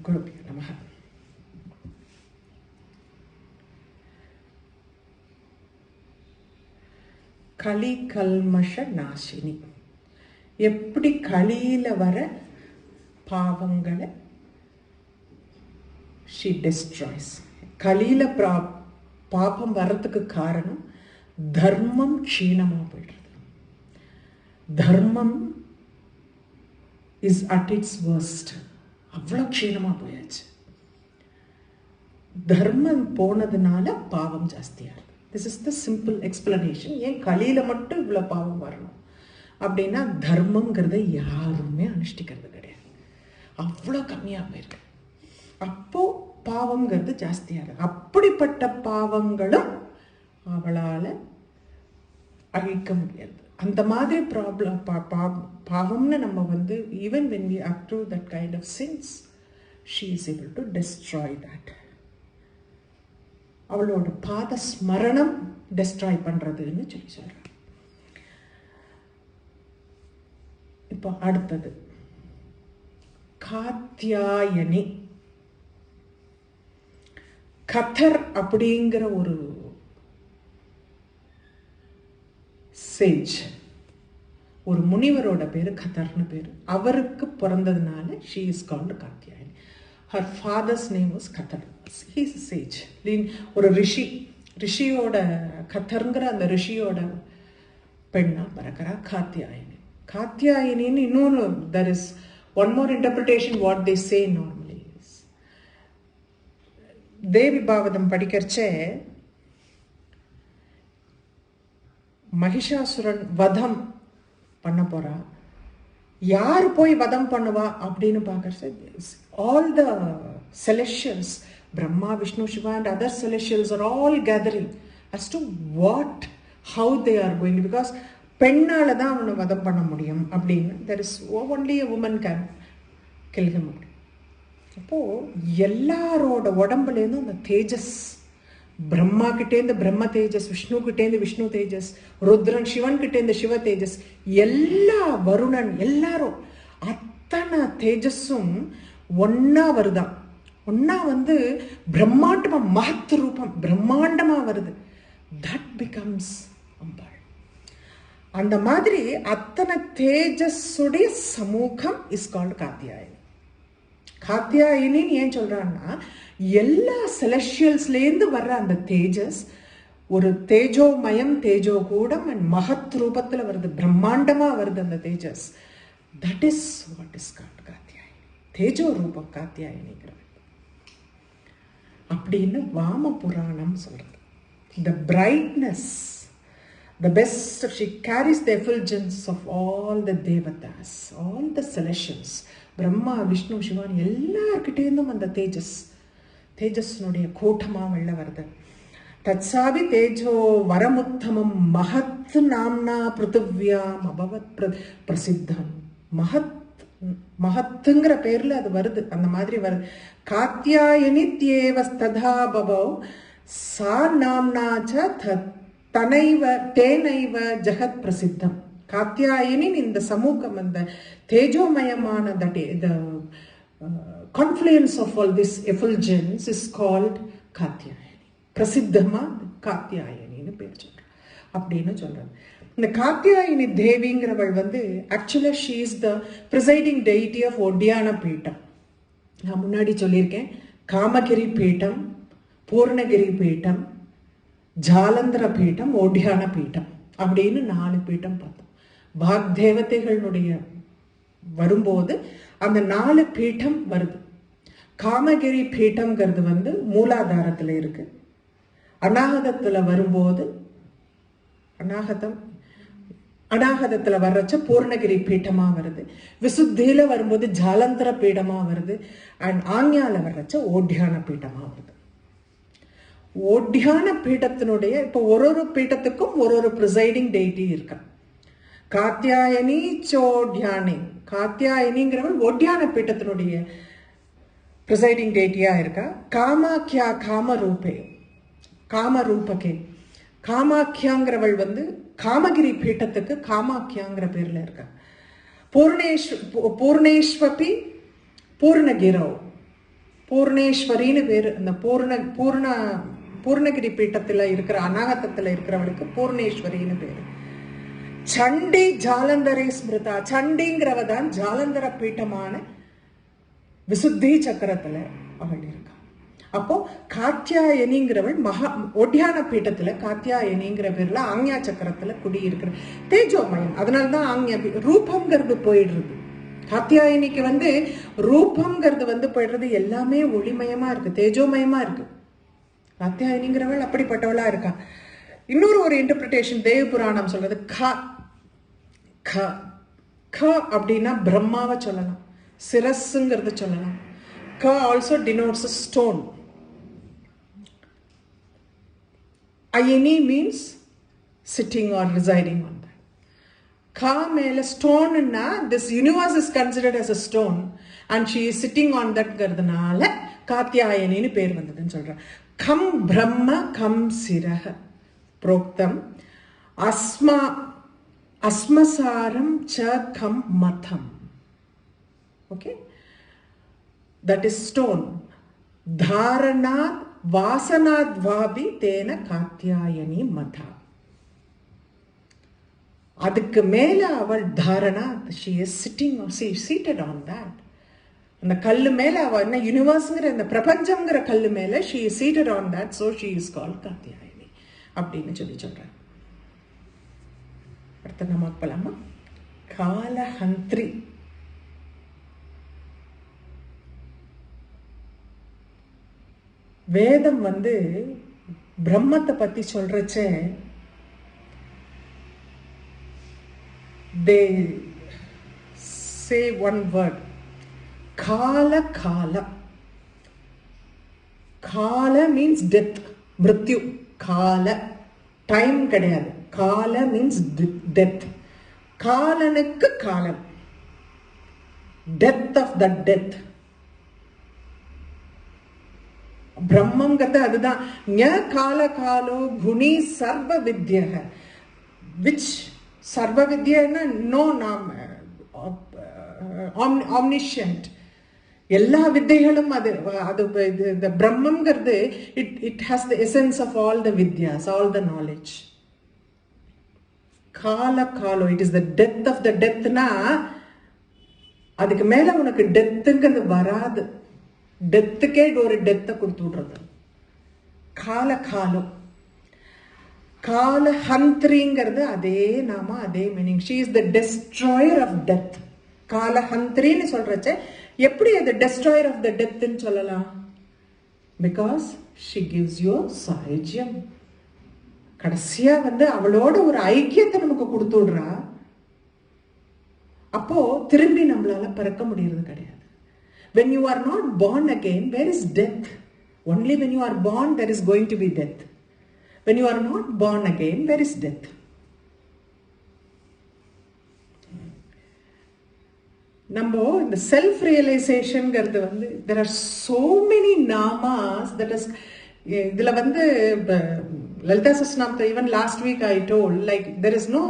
குருபியோ நமஹ. களி கல்மஷ நாசினி. எப்படி களியில வர பாவங்களை she destroys. களியில பாபம் வர்றதுக்கு காரணம் தர்மம் க்ஷீணமா போயிடுறது. தர்மம் இஸ் அட் இட்ஸ் வர்ஸ்ட். அவ்வளோ க்ஷீணமா போயாச்சு. தர்மம் போனதுனால பாவம் ஜாஸ்தியாகுது. This is the simple explanation. ஏன் களியில மட்டும் இவ்வளோ பாவம் வரணும் அப்படின்னா தர்மங்கிறத யாருமே அனுஷ்டிக்கிறது கிடையாது. அவ்வளோ கம்மியாக போயிருக்கு. அப்போ பாவங்கிறது ஜாஸ்தியாக. அப்படிப்பட்ட பாவங்களும் அவளால் அழிக்க முடியாது. அந்த மாதிரி பாவம்னு நம்ம வந்து even when we up to that kind of sins, she is able to destroy that. அவளோட பாத ஸ்மரணம் டெஸ்ட்ராய் பண்றதுன்னு சொல்லி சொல்றாங்க. இப்போ அடுத்தது காத்யாயனி. கதர் அப்படிங்கிற ஒரு சேஜ், ஒரு முனிவரோட பேரு கதர்னு பேரு. அவருக்கு பிறந்ததுனால she is called Katyayani. her father's name was கதர். he is a sage. ஒரு ரிஷியோட கதர்ங்கிற அந்த ரிஷியோட பெண்ணா பிறக்கிறா காத்யாயனி. காத்யாயனின்னு இன்னொரு there is one more interpretation what they say normally is. தேவி பாவதம் படிக்கிறச்சே மகிஷாசுரன் வதம் பண்ண போறா. யார் போய் வதம் பண்ணுவா அப்படின்னு பார்க்கறது, all the celestials, Brahma, Vishnu, Shiva and other celestials are all gathering as to what, how they are going, because பெண்ணால தான் அவனை வதம் பண்ண முடியும் அப்படின்னு. there is only a woman can kill him. அப்போ எல்லாரோட உடம்புலேருந்து அந்த தேஜஸ், பிரம்மா கிட்டேருந்து பிரம்ம தேஜஸ், விஷ்ணு கிட்டேருந்து விஷ்ணு தேஜஸ், ருத்ரன் சிவன் கிட்டேருந்து சிவ தேஜஸ், எல்லா வருணன் எல்லாரும் அத்தனை தேஜஸும் ஒன்னா வருதான். ஒன்னா வந்து பிரம்மாண்டமா மகத் ரூபம் பிரம்மாண்டமா வருது. தட் பிகம்ஸ் அம்பாள். அந்த மாதிரி அத்தனை தேஜஸுடைய சமூகம் இஸ் கால்ட் காத்யாயனி. காத்யாயனின்னு ஏன் சொல்றான்னா, எல்லா செலஸ்டியல்ஸ்லேருந்து வர்ற அந்த தேஜஸ் ஒரு தேஜோமயம் தேஜோ கூடம் அண்ட் மகத் ரூபத்தில் வருது, பிரம்மாண்டமா வருது அந்த தேஜஸ். That is what is called Katyayani. தேஜோ ரூபம் காத்யாயனிங்கிறது அப்படின்னு வாம புராணம் சொல்றது. The brightness, the best, she carries the effulgence of all the devatas, all the celestials, Brahma Vishnu Shivan எல்லார்கிட்டேருந்தும் அந்த தேஜஸ்னுடைய கூட்டமா வெள்ள வருது. தத்சாபி தேஜோ வரமுத்தமம் மகத் நாம்னா பிருத்திவ்யாம் அபவத் பிரசித்தம். மகத்துங்கிற பேர்ல அது வருது, அந்த மாதிரி வருது. காத்யாயனித்யேவஸ்ததா பவௌ சா நாம்னாச்ச தனைவ தேனைவ ஜெகத் பிரசித்தம். காத்யாயனின் இந்த சமூகம், அந்த தேஜோமயமான the confluence of all this effulgence is called Katyayani. பிரசித்தமா காத்யாயனின்னு பேர் சொல்ற அப்படின்னு சொல்றாங்க. இந்த காத்யாயனி தேவிங்கிறவள் வந்து ஆக்சுவலா she is the presiding deity of ஒடியான Peetham. நான் முன்னாடி சொல்லியிருக்கேன், காமகிரி பீட்டம், பூர்ணகிரி பீட்டம், ஜாலந்திர பீட்டம், ஓடியான பீட்டம் அப்படின்னு 4 பீட்டம் பார்த்தோம். பாக் தேவதைகளுடைய வரும்போது அந்த 4 பீட்டம் வருது. காமகிரி பீட்டம்ங்கிறது வந்து மூலாதாரத்தில் இருக்கு. அநாகதத்தில் வரும்போது அநாகதத்தில் வர்றச்ச பூர்ணகிரி பீட்டமா வருது. விசுத்தியில வரும்போது ஜாலந்திர பீடமா வருது. அண்ட் ஆஞ்ஞால வர்றச்ச ஓடியான பீட்டமா வருது. ஓடியான பீட்டத்தினுடைய இப்போ ஒரு பீட்டத்துக்கும் ஒரு ப்ரிசைடிங் டெய்டி இருக்கா. காத்யாயனி சோடியானி, காத்யாயனிங்கிறவள் ஒடியான பீட்டத்தினுடைய ப்ரிசைடிங் டெய்டியா இருக்கா. காமாக்கியா காமரூபகே, காமாக்கியாங்கிறவள் வந்து காமகிரி பீட்டத்துக்கு காமாக்கியாங்கிற பேர்ல இருக்கா. பூர்ணேஸ்வபி பூர்ணகிரோ, பூர்ணேஸ்வரின்னு பேர். அந்த பூர்ணகிரி பீட்டத்தில் இருக்கிற அநாகத்தத்தில் இருக்கிறவளுக்கு பூர்ணேஸ்வரின்னு பேர். சண்டி ஜாலந்தரை ஸ்மிருதா. சண்டிங்கிறவ தான் ஜாலந்தர பீட்டமான விசுத்தி சக்கரத்துல அவள் இருக்கா. அப்போ காத்தியாயனிங்கிறவள் ஒடியான பீட்டத்துல காத்தியாயனிங்கிற பேர்ல ஆக்ஞா சக்கரத்துல குடியிருக்கிற தேஜோமயம். அதனால்தான் ஆக்ஞா ரூபம்ங்கிறது போயிடுறது. காத்தியாயனிக்கு ரூபம்ங்கிறது போயிடுறது. எல்லாமே ஒளிமயமா இருக்கு, தேஜோமயமா இருக்கு. காத்தியாயனிங்கிறவள் அப்படிப்பட்டவளா இருக்கா. இன்னொரு ஒரு இன்டர்பிரிட்டேஷன் தேவ புராணம் சொல்றது க அப்படின்னா பிரம்மாவை சொல்லலாம், சிரஸ்ங்கிறது சொல்லலாம். க also denotes a stone. Ayini means sitting or residing on that. Ka mele stone na, this universe is considered as a stone and she is sitting on that gardanaala Katyayani nu per vandadunu solra. Kam brahma kam sirah proktam asmasaram cha kam matham. Okay, that is stone. Dharana வாசனாத்வாபி தேன காத்தியாயனி மதா. அதுக்கு மேல அவள் dharana, she is sitting or she is seated on that. அந்த கல்லு மேல அவ என்ன யூனிவர்ஸ்ங்கிற இந்த பிரபஞ்சம்ங்கிற கல்லு மேல she is seated on that, so she is called Katyayani அப்படின்னு சொல்றேன். அடுத்த நம்ம போலாமா? காலஹந்திரி. வேதம் பிரம்மத்தை பத்தி சொல்றச்சே they say one word, kala kala. Kala means death, mrityu. Kala time கிடையாது. Kala means death. காலனுக்கு காலம், death of the death. பிரம்மங்கிறது அதுதான். ஞ கால காலோ குணி சர்வ வித்யக. விச் சர்வ வித்யன்னா நோ நாம் ஆம்னிஷியன்ட். எல்லா வித்தைகளும் அது இந்த பிரம்மங்கிறது it has the essence of all the vidyas, all the knowledge. கால காலோ it is the death of the டெத்னா அதுக்கு மேல உனக்கு டெத்துங்கிறது வராது. டெத்துக்கே ஒரு டெத்தை கொடுத்து விடுறது. கால காலம். காலஹந்திரிங்கிறது அதே நாம அதே meaning. She is the destroyer of death. காலஹந்திரின்னு சொல்றச்ச எப்படி அது டெஸ்ட்ராயர் ஆஃப் த டெத்ன்னு சொல்லலாம்? Because she gives you sayujyam. கடைசியா அவளோட ஒரு ஐக்கியத்தை நமக்கு கொடுத்து விடுறா. அப்போ திரும்பி நம்மளால பிறக்க முடியறது கிடையாது. When you are not born again, where is death? Only when you are born, there is going to be death. When you are not born again, where is death? Number the self-realization there are so many namas that is idhula Lalita Sahasranamam, even last week I told, like there is no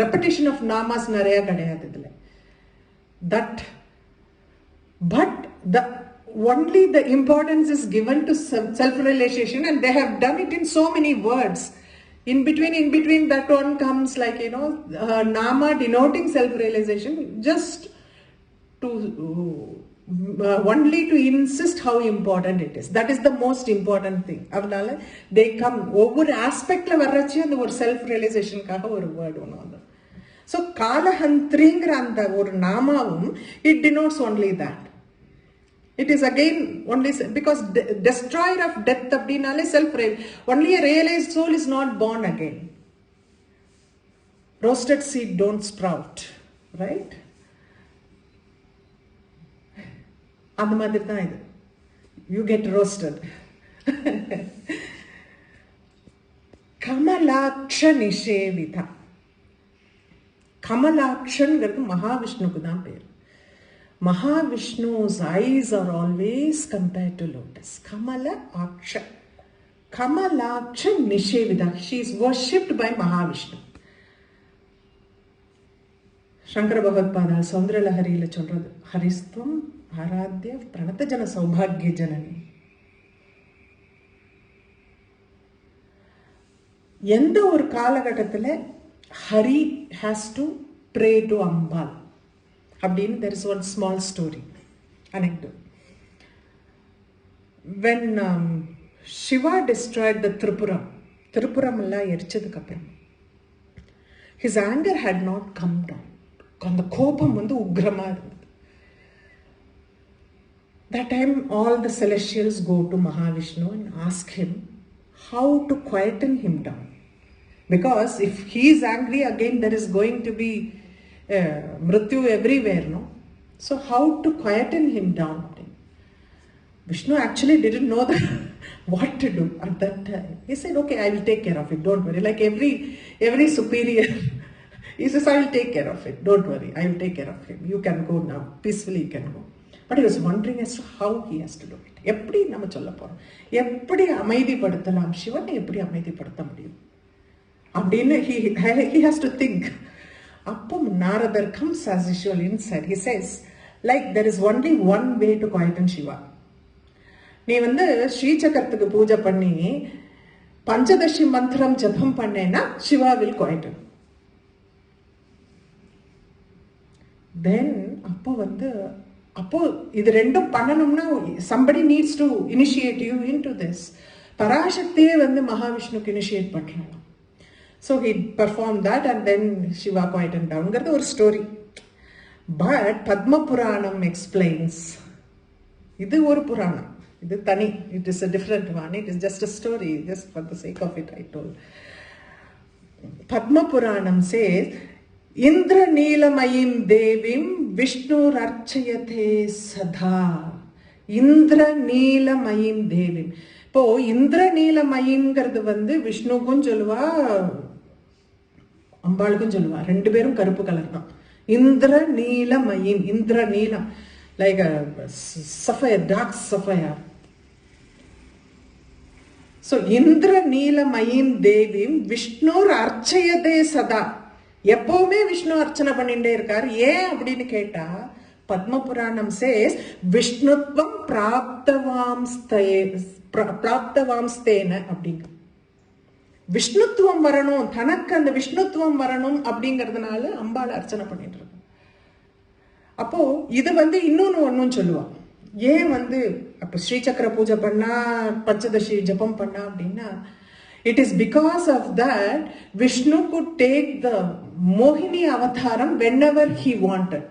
repetition of namas nariya kadayadu idhula. That but only the importance is given to self-realization, and they have done it in so many words. In between that one comes like nama denoting self-realization, just to only to insist how important it is. That is the most important thing. Avnala they come over aspect la varrachi and or self-realization kaga or word one. So Kalahantringra anta or namavum, it denotes only that. It is again only because destroyer of death abdinale only a realized soul is not born again. Roasted seed don't sprout, right? அந்த மாதிரி தான் இது. You get roasted. கமலாட்ச நிஷேவிதா. கமலாட்சன்கிறது மகாவிஷ்ணுக்கு தான் பேர். Mahavishnu's eyes are always compared to lotus. Kamala Aksha. Kamalaksha Nishevida. She is worshipped by Mahavishnu. Sankara Bhagavatpada சௌந்தரலஹரியில் சொல்றது, ஹரிஸ்துவம் ஆராத்திய பிரணத்த ஜன சௌபாகிய ஜனனி. எந்த ஒரு காலகட்டத்தில் Hari has to pray to Ambal அப்படின்னு there is one small story anecdote. When Shiva destroyed the Tripuram எல்லாம் எரிச்சதுக்கு அப்புறம் his anger had not come down. அந்த கோபம் வந்து உக்ரமா இருந்தது. That time all the celestials go to Mahavishnu and ask him how to quieten him down. Because if he is angry again, there is going to be mrityu everywhere, no? So how to quieten him down? Vishnu actually didn't know what to do at that time. He said, okay, I will take care of it, don't worry. Like every superior, he says, I will take care of it, don't worry, I will take care of him. You can go now, peacefully you can go. But he was wondering as to how he has to do it. எப்படி நம்ம சொல்ல போறோம், எப்படி அமைதிப்படுத்தலாம், சிவனை எப்படி அமைதிப்படுத்த முடியும் அப்படின்னு he has to think. அப்போ Narada comes as usual inside. He says, like there is only one way to quieten Shiva. நீ வந்து ஸ்ரீசக்கரத்துக்கு பூஜை பண்ணி பஞ்சதசி மந்திரம் ஜபம் பண்ணேன்னா சிவா will quieten. Then அப்போ இது ரெண்டும் பண்ணணும்னா somebody needs to initiate you into this. பராசக்தியே வந்து மகாவிஷ்ணுக்கு இனிஷியேட் பண்றாங்க. So he performed that and then Shiva quieted down. ங்கிறது ஒரு story. But Padma Puranam explains, இது ஒரு புராணம், இது தனி, it is a different one, it is just a story, just for the sake of it I told. Padma Puranam says, Indra Neelamayim Devim Vishnu Archayate Sadha. Indra Neelamayim Devim. இப்போ இந்திர நீலமயிங்கிறது வந்து விஷ்ணுக்கும் சொல்லுவா அம்பாளுக்கும் சொல்லுவா, ரெண்டு பேரும் கருப்பு கலர் தான். இந்திர நீலமயின், இந்திர நீலம் like sapphire, dark sapphire. So இந்திர நீலமயின் தேவியும் விஷ்ணு அர்ச்சயதே சதா, எப்பவுமே விஷ்ணு அர்ச்சனை பண்ணிட்டே இருக்காரு. ஏன் அப்படின்னு கேட்டா பத்ம புராணம் சேஸ் விஷ்ணுத்வம் பிராப்தவாம்ஸ்தேன அப்படிங்க. விஷ்ணுத்துவம் வரணும், தனக்கு அந்த விஷ்ணுத்துவம் வரணும் அப்படிங்கிறதுனால அம்பாள் அர்ச்சனை பண்ணிட்டு இருக்கு. அப்போ இது வந்து இன்னொன்னு ஒன்னும் சொல்லுவான். ஏன் வந்து அப்போ ஸ்ரீசக்கர பூஜை பண்ணா பஞ்சதசி ஜபம் பண்ணா அப்படின்னா, it is because of that Vishnu could take the மோகினி அவதாரம் whenever he wanted.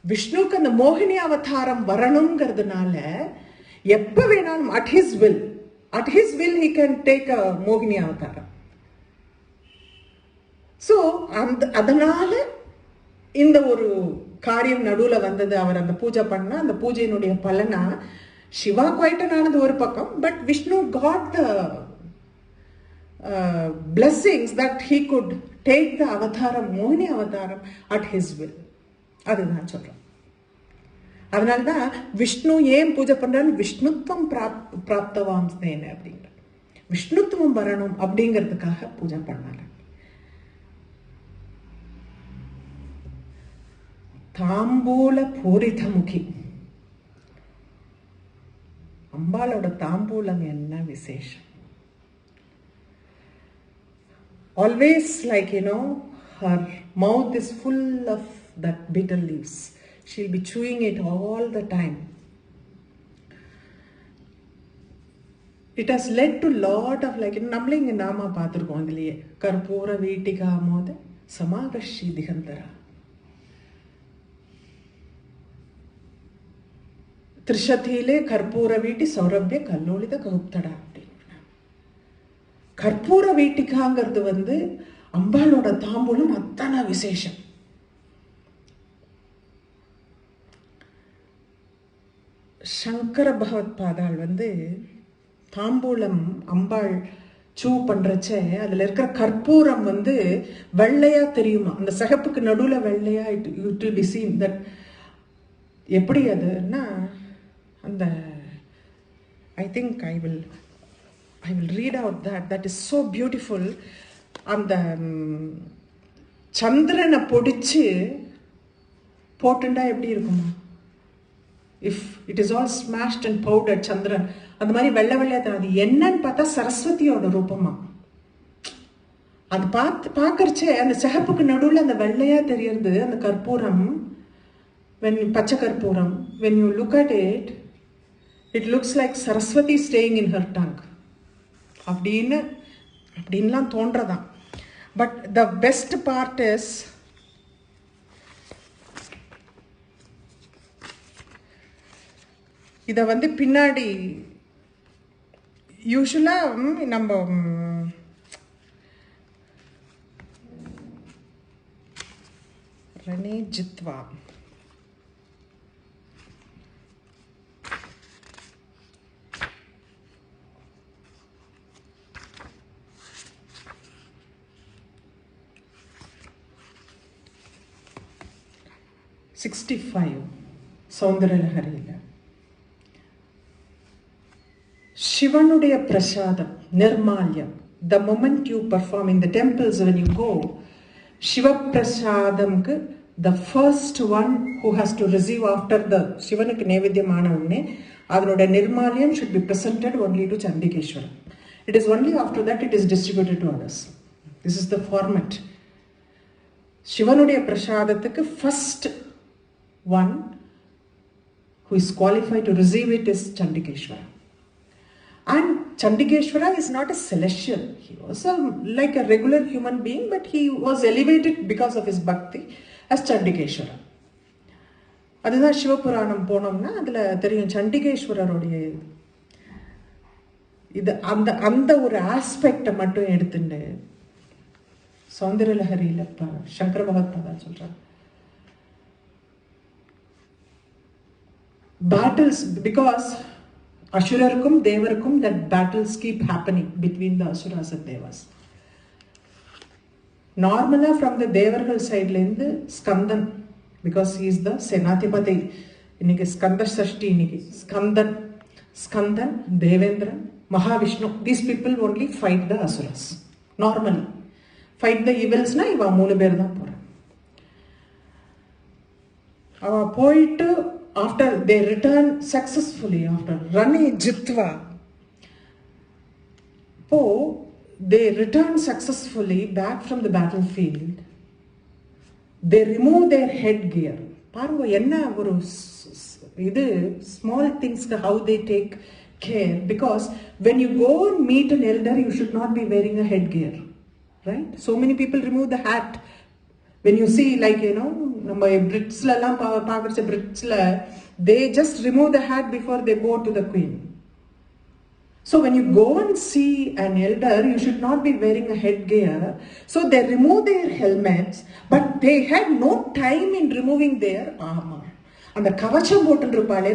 விஷ்ணுக்கு அந்த மோகினி அவதாரம் வரணுங்கிறதுனால எப்ப வேணாலும் at his will he can take a மோகினி அவதாரம். ஸோ அதனால இந்த ஒரு காரியம் நடுவுல வந்தது. அவர் அந்த பூஜை பண்ணா அந்த பூஜையினுடைய பலனா சிவா குவைட்டன் ஆனது ஒரு பக்கம், but Vishnu got the blessings that he could take the அவதாரம், மோகினி அவதாரம் at his will. அதுதான் சொல்றேன். அதனால்தான் விஷ்ணு ஏன் பூஜை பண்றாரு, விஷ்ணுத்துவம் பிராப்தவாம் அப்படிங்கிற விஷ்ணுத்துவம் வரணும் அப்படிங்கிறதுக்காக பூஜை பண்ணாங்க. தாம்பூல பூரித முகி, அம்பாளோட தாம்பூலம் என்ன விசேஷம். Always like her mouth is full of that bitter leaves. She'll be chewing it all the time. It has led to lot of like நம்மளே இங்க நாம பார்த்துருக்கோம். இதுலயே கற்பூர வீட்டிகா மோத சமாகஷி திகந்தரா, திரிஷதியிலே கற்பூர வீட்டி சௌரபிய கல்லோலித ககுப்தடா அப்படின்னு. கற்பூர வீட்டிகாங்கிறது வந்து அம்பாளோட தாம்பூலம் அத்தனை விசேஷம். சங்கர பகவத்பாதாள் வந்து தாம்பூலம் அம்பாள் சூ பண்றச்ச அதுல இருக்கிற கற்பூரம் வந்து வெள்ளையா தெரியுமா, அந்த சகப்புக்கு நடுவுல வெள்ளையா இட் பி சீன் தட். எப்படி அதுன்னா அந்த I think I will read out that is so beautiful. அந்த சந்திரனை பொடிச்சு போட்டுண்டா எப்படி இருக்குமா? If it is all smashed and powder சந்திரன் அந்த மாதிரி வெள்ளை வெள்ளையா தான். அது என்னன்னு பார்த்தா சரஸ்வதியோட ரூபமா. அது பார்க்கறச்சே அந்த சிகப்புக்கு நடுவில் அந்த வெள்ளையா தெரியறது அந்த கற்பூரம், பச்சை கற்பூரம். when you look at it, it looks like Saraswati staying in her tongue அப்படின்லாம் தோன்றதான். But the best part is இதை பின்னாடி யூஸ்வலாக நம்ம ரனே ஜித்வா சௌந்தரலஹரியில் சிவனுடைய பிரசாதம் நிர்மால்யம். The moment you perform in the temples, when you go, Shiva prasadamku the first one who has to receive after the சிவனுக்கு நைவேத்தியமான உடனே அதனோட நிர்மால்யம் should be presented only to Chandikeshwara. It is only after that it is distributed to others. This is the format. சிவனுடைய பிரசாதத்துக்கு first one who is qualified to receive it is Chandikeshwara. And Chandikeshwara is not a celestial. He was like a regular human being, but he was elevated because of his bhakti as Chandikeshwara. அதுதான் சிவபுராணம் போனோம்னா அதில் தெரியும் சண்டிகேஸ்வரருடைய இது அந்த ஒரு ஆஸ்பெக்டை மட்டும் எடுத்துட்டு சௌந்தரலஹரியில் சங்கர பகவத்பாதா சொல்றாங்க. Battles, because Ashurarkum, Devarkum, that battles keep happening between the Asuras and Devas. Normally from the Devargal side, Skandan, because he is the Senathipati, இன்னைக்கு Skanda Sashti, இன்னைக்கு Skandan, Devendra, Mahavishnu, these people only fight the Asuras. Normally. Fight the evils, na iva 3 பேர் தான் போறாங்க. அவ போயிட்டு after they return successfully, after Rane Jitva, they return successfully back from the battlefield. They remove their headgear. Parvo enna oru idu small things how they take care, because when you go and meet an elder you should not be wearing a headgear, right? So many people remove the hat. When you see, like, நம்ம பிரிட்ஸ்ல எல்லாம் பார்க்கறச்ச பிரிட்ஸ்ல they just remove the hat before they go to the queen. So when you go and see an elder, you should not be wearing a headgear. So they remove their helmets, but they had no time in removing their armor. அந்த கவச்சம் போட்டுருப்பாளே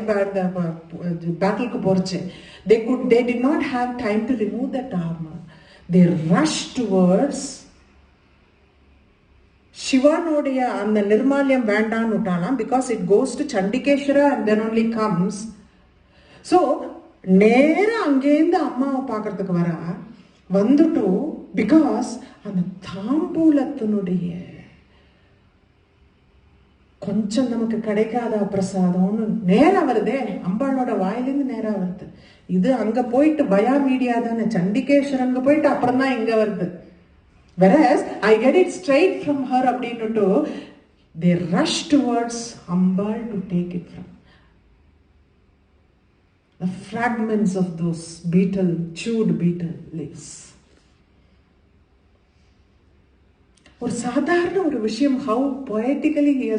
பேட்டிலுக்கு போறச்சு, they did not have time to remove that armor. They rushed towards சிவனுடைய அந்த நிர்மால்யம் வேண்டான்னு விட்டாலாம், because it goes to Chandikeshwara and then only comes. So நேராக அங்கேருந்து அம்மாவை பார்க்கறதுக்கு வந்துட்டு பிகாஸ் அந்த தாம்பூலத்தினுடைய கொஞ்சம் நமக்கு கிடைக்காத பிரசாதம்னு நேராக வருதே, அம்பாளோட வாயிலேருந்து நேராக வருது. இது அங்கே போயிட்டு பயா மீடியா தானே, சண்டிகேஸ்வரன் அங்கே போயிட்டு அப்புறம் தான் இங்கே வருது. Whereas I get it straight from her அப்படின்னுட்டு they rush towards Ambal to take it from the fragments of those chewed beetle leaves. ஒரு சாதாரண ஒரு விஷயம், how poetically he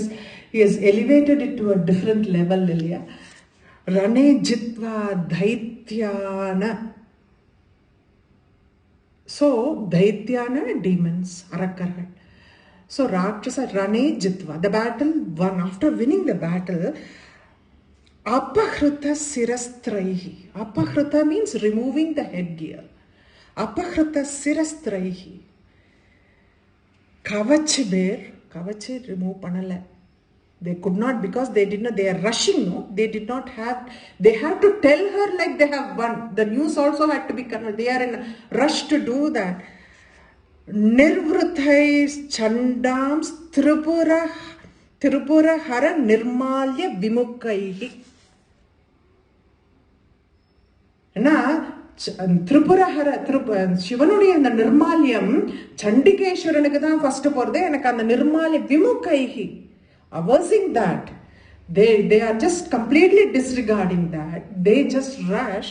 has elevated it to a different level இல்லையா? ரனே ஜித்வா தைத்யான. So, Daityana, demons, Arakarhat. So, Rakshasa, Rane Jitva. The battle won. After winning the battle, Apahruta Sirastraihi. Apahruta means removing the headgear. Apahruta Sirastraihi. Kavachi bear. Kavachi remove panala. They could not, because they did not, they are rushing, no? They did not have, they have to tell her like they have won. The news also had to be conveyed. They are in a rush to do that. நிர்வృத்தை சண்டாம் திரிபுரஹர நிர்மால்ய விமுக்கைஹி. ஏன்னா திரிபுரஹர சிவனுடைய அந்த நிர்மால்யம் சண்டிகேஸ்வரனுக்கு தான் first போறது. எனக்கு அந்த நிர்மால்ய விமுக்கைஹி aversing that, they are just completely disregarding that. They just rush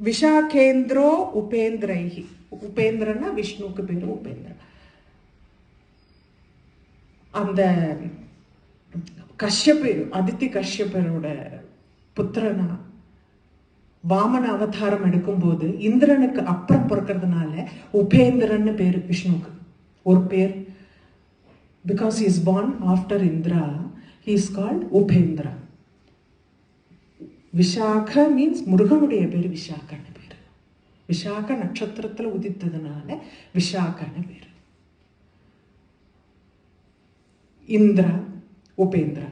விஷாகேந்திரோ உபேந்திரைஹி. உபேந்திரனா விஷ்ணுக்கு பேரு உபேந்திர. அந்த கஷ்யபு அதித்தி கஷ்யபரோட புத்திரனா வாமன அவதாரம் எடுக்கும் போது இந்திரனுக்கு அப்புறம் பிறக்கிறதுனால உபேந்திரன்னு பேரு விஷ்ணுக்கு ஒரு பேர். Because he is born after Indra, he is called Upendra. Vishaka means முருகனுடைய பேர் விஷாகன்னு பேரு. விஷாக நட்சத்திரத்துல உதித்ததுனால விஷாகன்னு பேரு. Indira Upendra.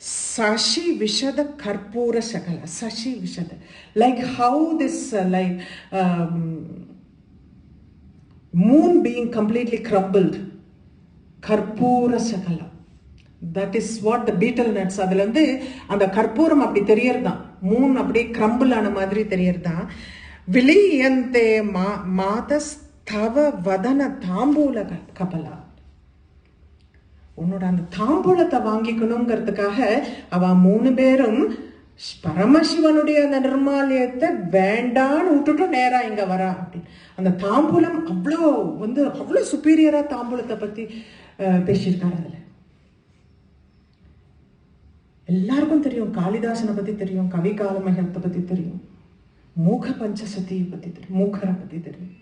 Sashi Vishada Karpura Sakala. Sashi Vishada. Like how this moon being completely crumbled. Karpura Sakala. That is what the betel nuts. அதில் வந்து அந்த கற்பூரம் அப்படி தெரியறதான். மூன் அப்படி கிரம்பிள் ஆன மாதிரி தெரியறதான். விலியந்தே மாதஸ்தவ வதன தாம்பூல கபலா. உன்னோட அந்த தாம்பூலத்தை வாங்கிக்கணுங்கிறதுக்காக அவ 3 பேரும் பரமசிவனுடைய அந்த நிர்மாலயத்தை வேண்டான்னு விட்டுட்டு நேரா இங்க வரா. அப்படி அந்த தாம்பூலம் அவ்வளோ சுப்பீரியரா தாம்பூலத்தை பத்தி பேசியிருக்காரு. அதுல எல்லாருக்கும் தெரியும், காளிதாசனை பத்தி தெரியும், கவி காலமேகத்தை பத்தி தெரியும், மூக பஞ்சசதியை பத்தி தெரியும், மூகரை பத்தி தெரியும்.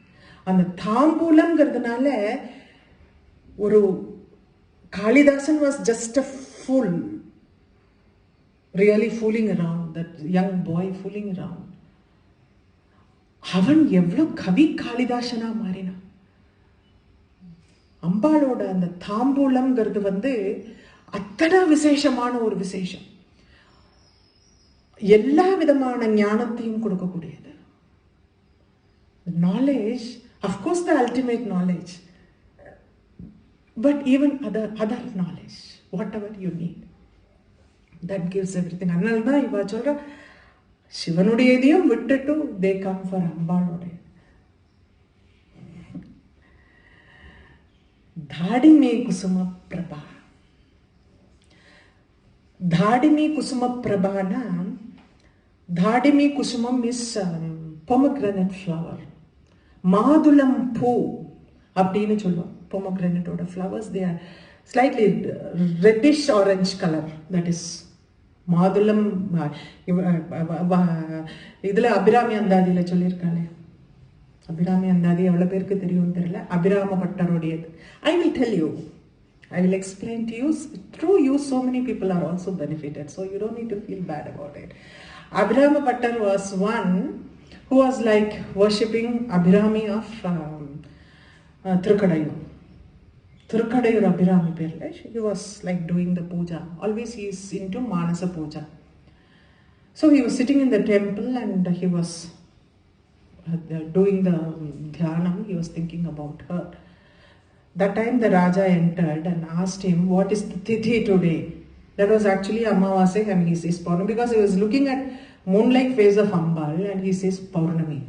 அந்த தாம்பூலம்ங்கிறதுனால ஒரு Kalidasan was just a fool, really fooling around, that young boy fooling around. அவன் எவ்வளோ கவி காளிதாசனா மாறினா. அம்பாளோட அந்த தாம்பூலம்ங்கிறது வந்து அத்தனை விசேஷமான ஒரு விசேஷம். எல்லா விதமான ஞானத்தையும் கொடுக்கக்கூடியது. Knowledge, of course the ultimate knowledge. But even other knowledge, whatever you need, that gives everything. அதனால தான் இவ சொல்ற சிவனுடையதையும் விட்டுட்டு they come for அம்பாளுடைய. தாடிமே குசும Prabha. தாடிமி குசும பிரபானா, தாடிமி Kusumam is pomegranate flower. மாதுளம் பூ அப்படின்னு சொல்லுவோம். Pomegranate or flowers, they are slightly reddish orange color. That is மாதுளம். இதுல அபிராமி அந்தாதியில சொல்லியிருக்காளே, அபிராமி அந்தாதி எவ்வளவு பேருக்கு தெரியும் தெரியல. அபிராம பட்டருடையது. I will tell you, I will explain to you. Through you so many people are also benefited, so you don't need to feel bad about it. Abhirama Pattar was one who was like worshipping Abhirami of Thirukadayur. Thirukadayur Abhirami Perle. He was like doing the puja. Always he is into Manasa puja. So he was sitting in the temple and he was doing the dhyanam. He was thinking about her. That time the Raja entered and asked him, what is the tithi today? That was actually Amavasya and he says Paurnami, because he was looking at moon-like face of Ambal and he says Paurnami.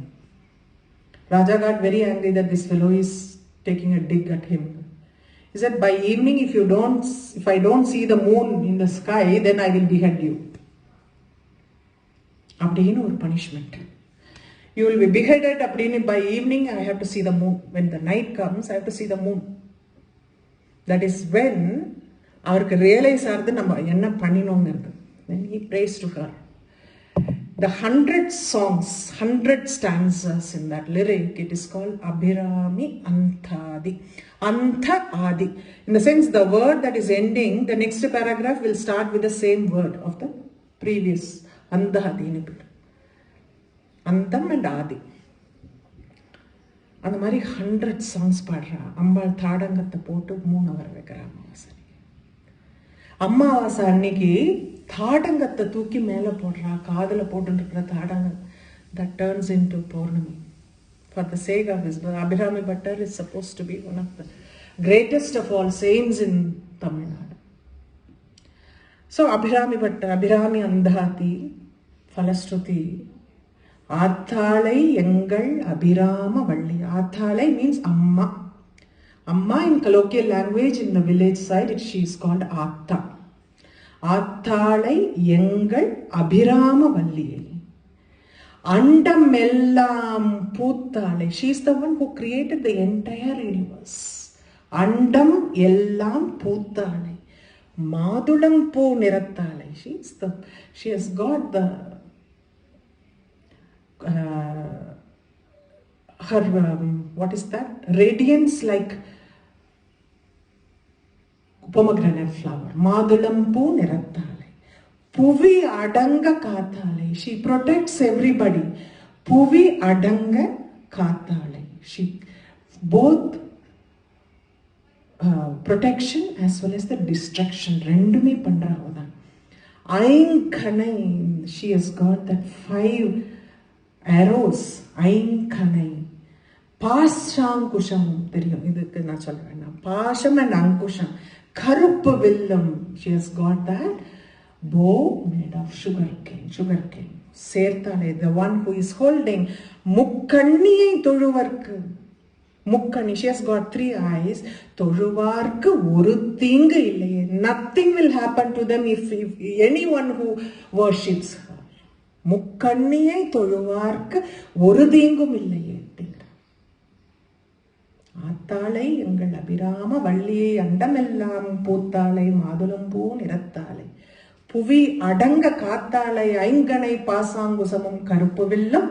Raja got very angry that this fellow is taking a dig at him. He said, by evening if I don't see the moon in the sky, then I will behead you. Appadinu or punishment. You will be beheaded by evening. I have to see the moon. When the night comes, I have to see the moon. That is when avarku realize aarudhu நம்ம என்ன பண்ணினோங்கிறது. Then he prays to her. The 100 songs, 100 stanzas in that lyric, it is called Abhirami Antadi. Antha Adi. In the sense, the word that is ending, the next paragraph will start with the same word of the previous. Andhadi. Antam and Adi. அந்த மாதிரி 100 songs பாடுறா. அம்பாள் தாடங்கத்தை போட்டு 3 hour வைக்கிறா அமாவாசை. அமாவாசை அன்னைக்கு தாடங்கத்தை தூக்கி மேலே போடுறா. காதில் போட்டுருக்கிற that turns into Purnami. For the sake of his Abhirami Bhattar is supposed to be one of the greatest of all saints in Tamil Nadu. So Abhirami Bhattar, Abhirami Andhati, Falashruti, Athalai Engal Abhirama Valli. Athalai means Amma. Amma in colloquial language in the village side, she is called Atta. Athalai Engal Abhirama Valli. Andam ellam poothalai. She is the one who created the entire universe. Andam ellam poothalai. Madulam po nirathalai. She has got the her what is that? Radiance like pomegranate flower. Madulam po nirathalai. Puvi adanga kathalai. She protects everybody. Puvi adanga kathalai. She both protection as well as the destruction. Rendume pandra avada. Ainkanai. She has got that 5 arrows. Ainkanai. Pashankusham. Theriyum. Idukku na solla vendam. Pasham and ankusham. Karuppu villam. She has got that. Bow made of sugarcane. Serthale, the one who is holding Mukkanniyai Toluvarkku. Mukkani, she has got 3 eyes. Toluvarkku oru theengu illaye. Nothing will happen to them if anyone who worships her. Mukkanniyai Toluvarkku oru theengum illaye. Athalai engal Abhirama Valliye Andamellam Poothalai Madulampu Nirathalai. புவி அடங்க காத்தாளை ஐங்கனை பாசாங்குசமும் கருப்பு வில்லம்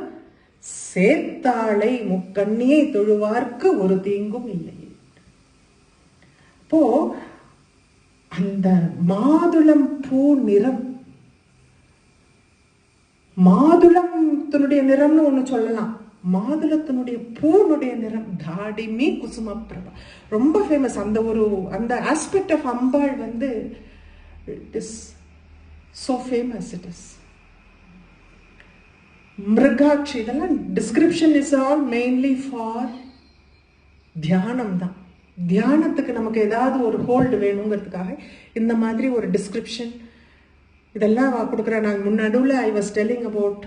சேர்த்தாளை முக்கண்ணியை தொழுவார்க்கு ஒரு தீங்கும் இல்லை. இப்போ அந்த மாதுளம் பூ நிறம், மாதுளத்தினுடைய நிறம்னு ஒண்ணு சொல்லலாம். மாதுளத்தினுடைய பூனுடைய நிறம் தாடிமி குசும பிரபா, ரொம்ப ஃபேமஸ். அந்த ஆஸ்பெக்ட் ஆஃப் அம்பாள் வந்து it is so famous. It is Mrigakshi. இதெல்லாம் description is all mainly for தியானம் தான். தியானத்துக்கு நமக்கு ஏதாவது ஒரு ஹோல்டு வேணுங்கிறதுக்காக இந்த மாதிரி ஒரு டிஸ்கிரிப்ஷன் இதெல்லாம் கொடுக்குறேன். நான் முன்னடுவில் I was telling about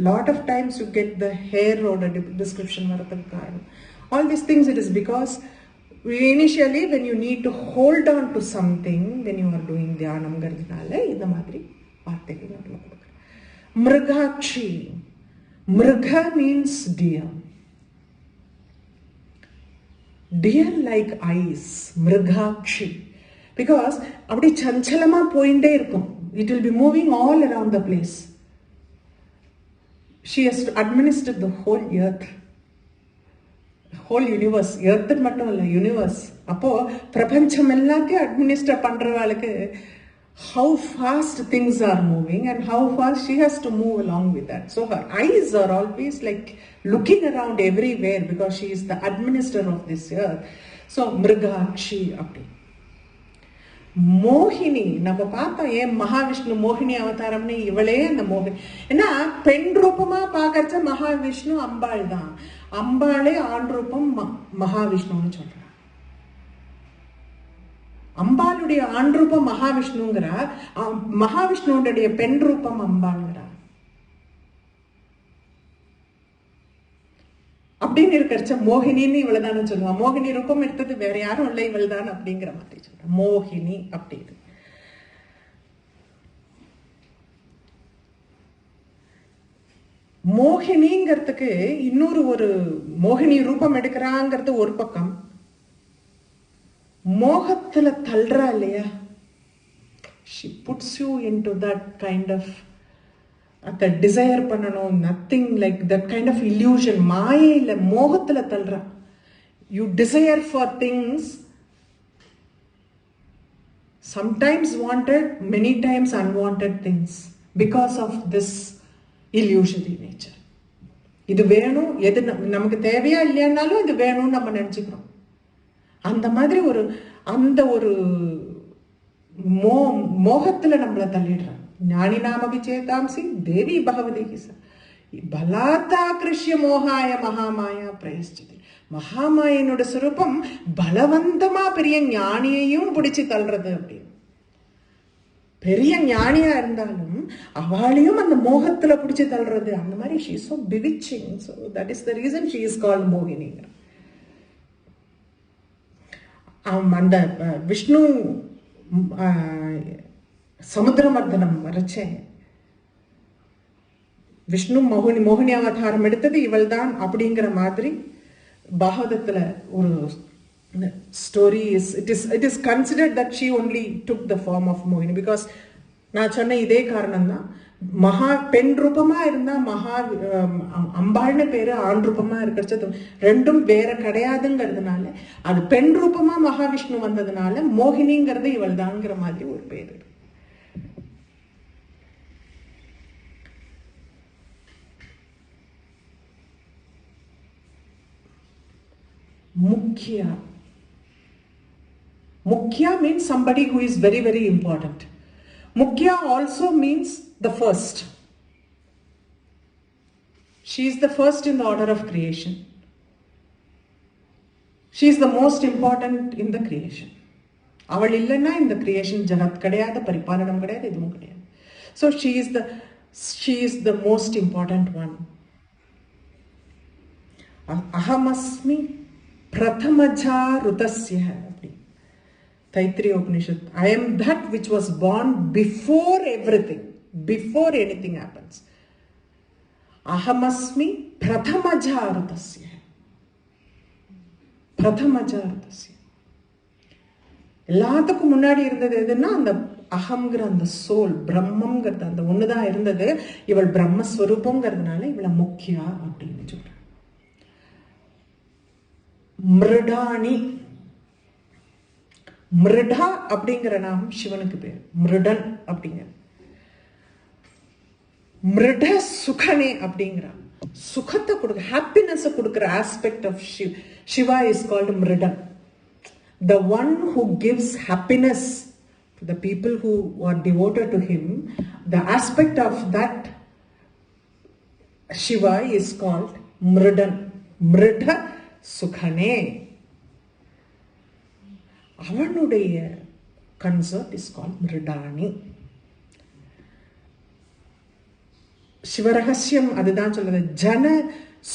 lot of times you get the hair ஓட description வரதுக்கு காரணம். All these things it is because initially when you need to hold on to something when you are doing தியானம்ங்கிறதுனால இந்த மாதிரி வார்த்தைகள் நம்ம கொடுக்குறோம். மிருகாட்சி. மிருக means deer. Deer like eyes. மிருகாட்சி. Because அப்படி சஞ்சலமா போயிட்டே இருக்கும். It will be moving all around the place. She has to administer the whole earth. Whole universe. Earth மட்டும் இல்லை, யூனிவர்ஸ். அப்போ பிரபஞ்சம் எல்லாத்தையும் அட்மினிஸ்டர் பண்றவாளுக்கு how fast things are moving and how fast she has to move along with that. So her eyes are always like looking around everywhere because she is the administer of this earth. So மிருகாட்சி அப்படி. மோகினி நம்ம பார்த்தோம். ஏன் மகாவிஷ்ணு மோகினி அவதாரம்னு இவளே அந்த மோகினி. ஏன்னா பெண் ரூபமா பார்க்கறச்ச மகாவிஷ்ணு அம்பாள் தான். அம்பாளே ஆண் ரூபம் மகாவிஷ்ணுன்னு சொல்ற. அம்பாளுடைய ஆண் ரூபம் மகாவிஷ்ணுங்கிற, மகாவிஷ்ணுடைய பெண் ரூபம் அம்பாளுங்கிற. அப்படின்னு இருக்கிறச்ச மோகினின்னு இவளதானு சொல்லுவான். மோகினி ரூபம் எடுத்தது வேற யாரும் இல்லை, இவள்தான் அப்படிங்கிற மாதிரி சொல்ற. மோகினி அப்படின்னு. மோகினிங்கிறதுக்கு இன்னொரு ஒரு மோகினி ரூபம் எடுக்கிறாங்கிறது ஒரு பக்கம். மோகத்துல தள்ளுறா இல்லையா, she puts you into that kind of அந்த டிசையர் பண்ணணும், nothing like that kind of illusion. மாயையில மோகத்துல தள்ளுறா. You desire for things, sometimes wanted, many times unwanted things because of this illusory nature. இது வேணும், எது நமக்கு தேவையா இல்லையானாலும் இது வேணும்னு நம்ம நினைச்சுக்கிறோம். அந்த மாதிரி அந்த ஒரு மோகத்துல நம்மளை தள்ளிடுறாங்க. ஞானி நாமபி சேதாம்சி தேவி பகவதி. பலாத்தாகிருஷ்ய மோகாய மகாமாயா பிரயஷ்சிதி. மகாமாயனோட சுரூபம் பலவந்தமா பெரிய ஞானியையும் பிடிச்சு தள்ளுறது அப்படின்னு. பெரிய ஞானியா இருந்தாலும் அவளையும் அந்த மோகத்துல பிடிச்சு தள்ளுறது. அந்த மாதிரி she is so bewitching. So that is the reason she is called மோகினி. அந்த விஷ்ணு சமுத்திரமர்தனம் வரைச்சே விஷ்ணு மோகினி அவதாரம் எடுத்தது இவள் தான் அப்படிங்கிற மாதிரி பாகவதத்துல ஒரு story is it is considered that she only took the form of Mohini because நான் சொன்ன இதே காரணம் தான். மகா பெண் ரூபமா இருந்தா மகா அம்பாள்னு பேரு, ஆண் ரூபமா இருக்கிறது ரெண்டும் வேற கிடையாதுங்கிறதுனால அது பெண் ரூபமா மகாவிஷ்ணு வந்ததுனால மோகினிங்கிறது இவள் தான்ங்கிற மாதிரி ஒரு பேரு. Mukhya. Mukhya means somebody who is very, very important. Mukhya also means the first. She is the first in the order of creation. She is the most important in the creation. அவள் இல்லைன்னா இந்த creation ஜகத் கிடையாது, பரிபாலனம் கிடையாது, எதுவும் கிடையாது. So she is the most important one. அஹமஸ்மி பிரதமஜா ருதஸ்ய அப்படி Taittiriya Upanishad. I am that which was born before everything, before anything happens. அஹமஸ்மி பிரதமஜா ருதஸ்ய, பிரதமஜா ருதஸ்ய. எல்லாத்துக்கும் முன்னாடி இருந்தது எதுன்னா அந்த அகம்ங்கிற அந்த சோல், பிரம்மங்கிறது அந்த ஒண்ணுதான் இருந்தது. இவள் பிரம்மஸ்வரூபங்கிறதுனால இவளை முக்கியா அப்படின்னு சொல்ற. மிருடாணி, மிருடா அப்படிங்கிற நாமம் சிவனுக்கு பேர். மிருடன் அப்படிங்கிற மிருட சுகனே அப்படிங்கிற சுகத்தை கொடுக்க, ஹாப்பினஸ் கொடுக்கிற aspect of Shiva is called Mrudan. The one who gives happiness to the people who are devoted to him, the aspect of that Shiva is called Mridan. Mrida Sukhane. அவனுடைய கன்சர்ட் இஸ் கால்ட் மிருடாணி. சிவரகசியம் அதுதான் சொல்லுது. ஜன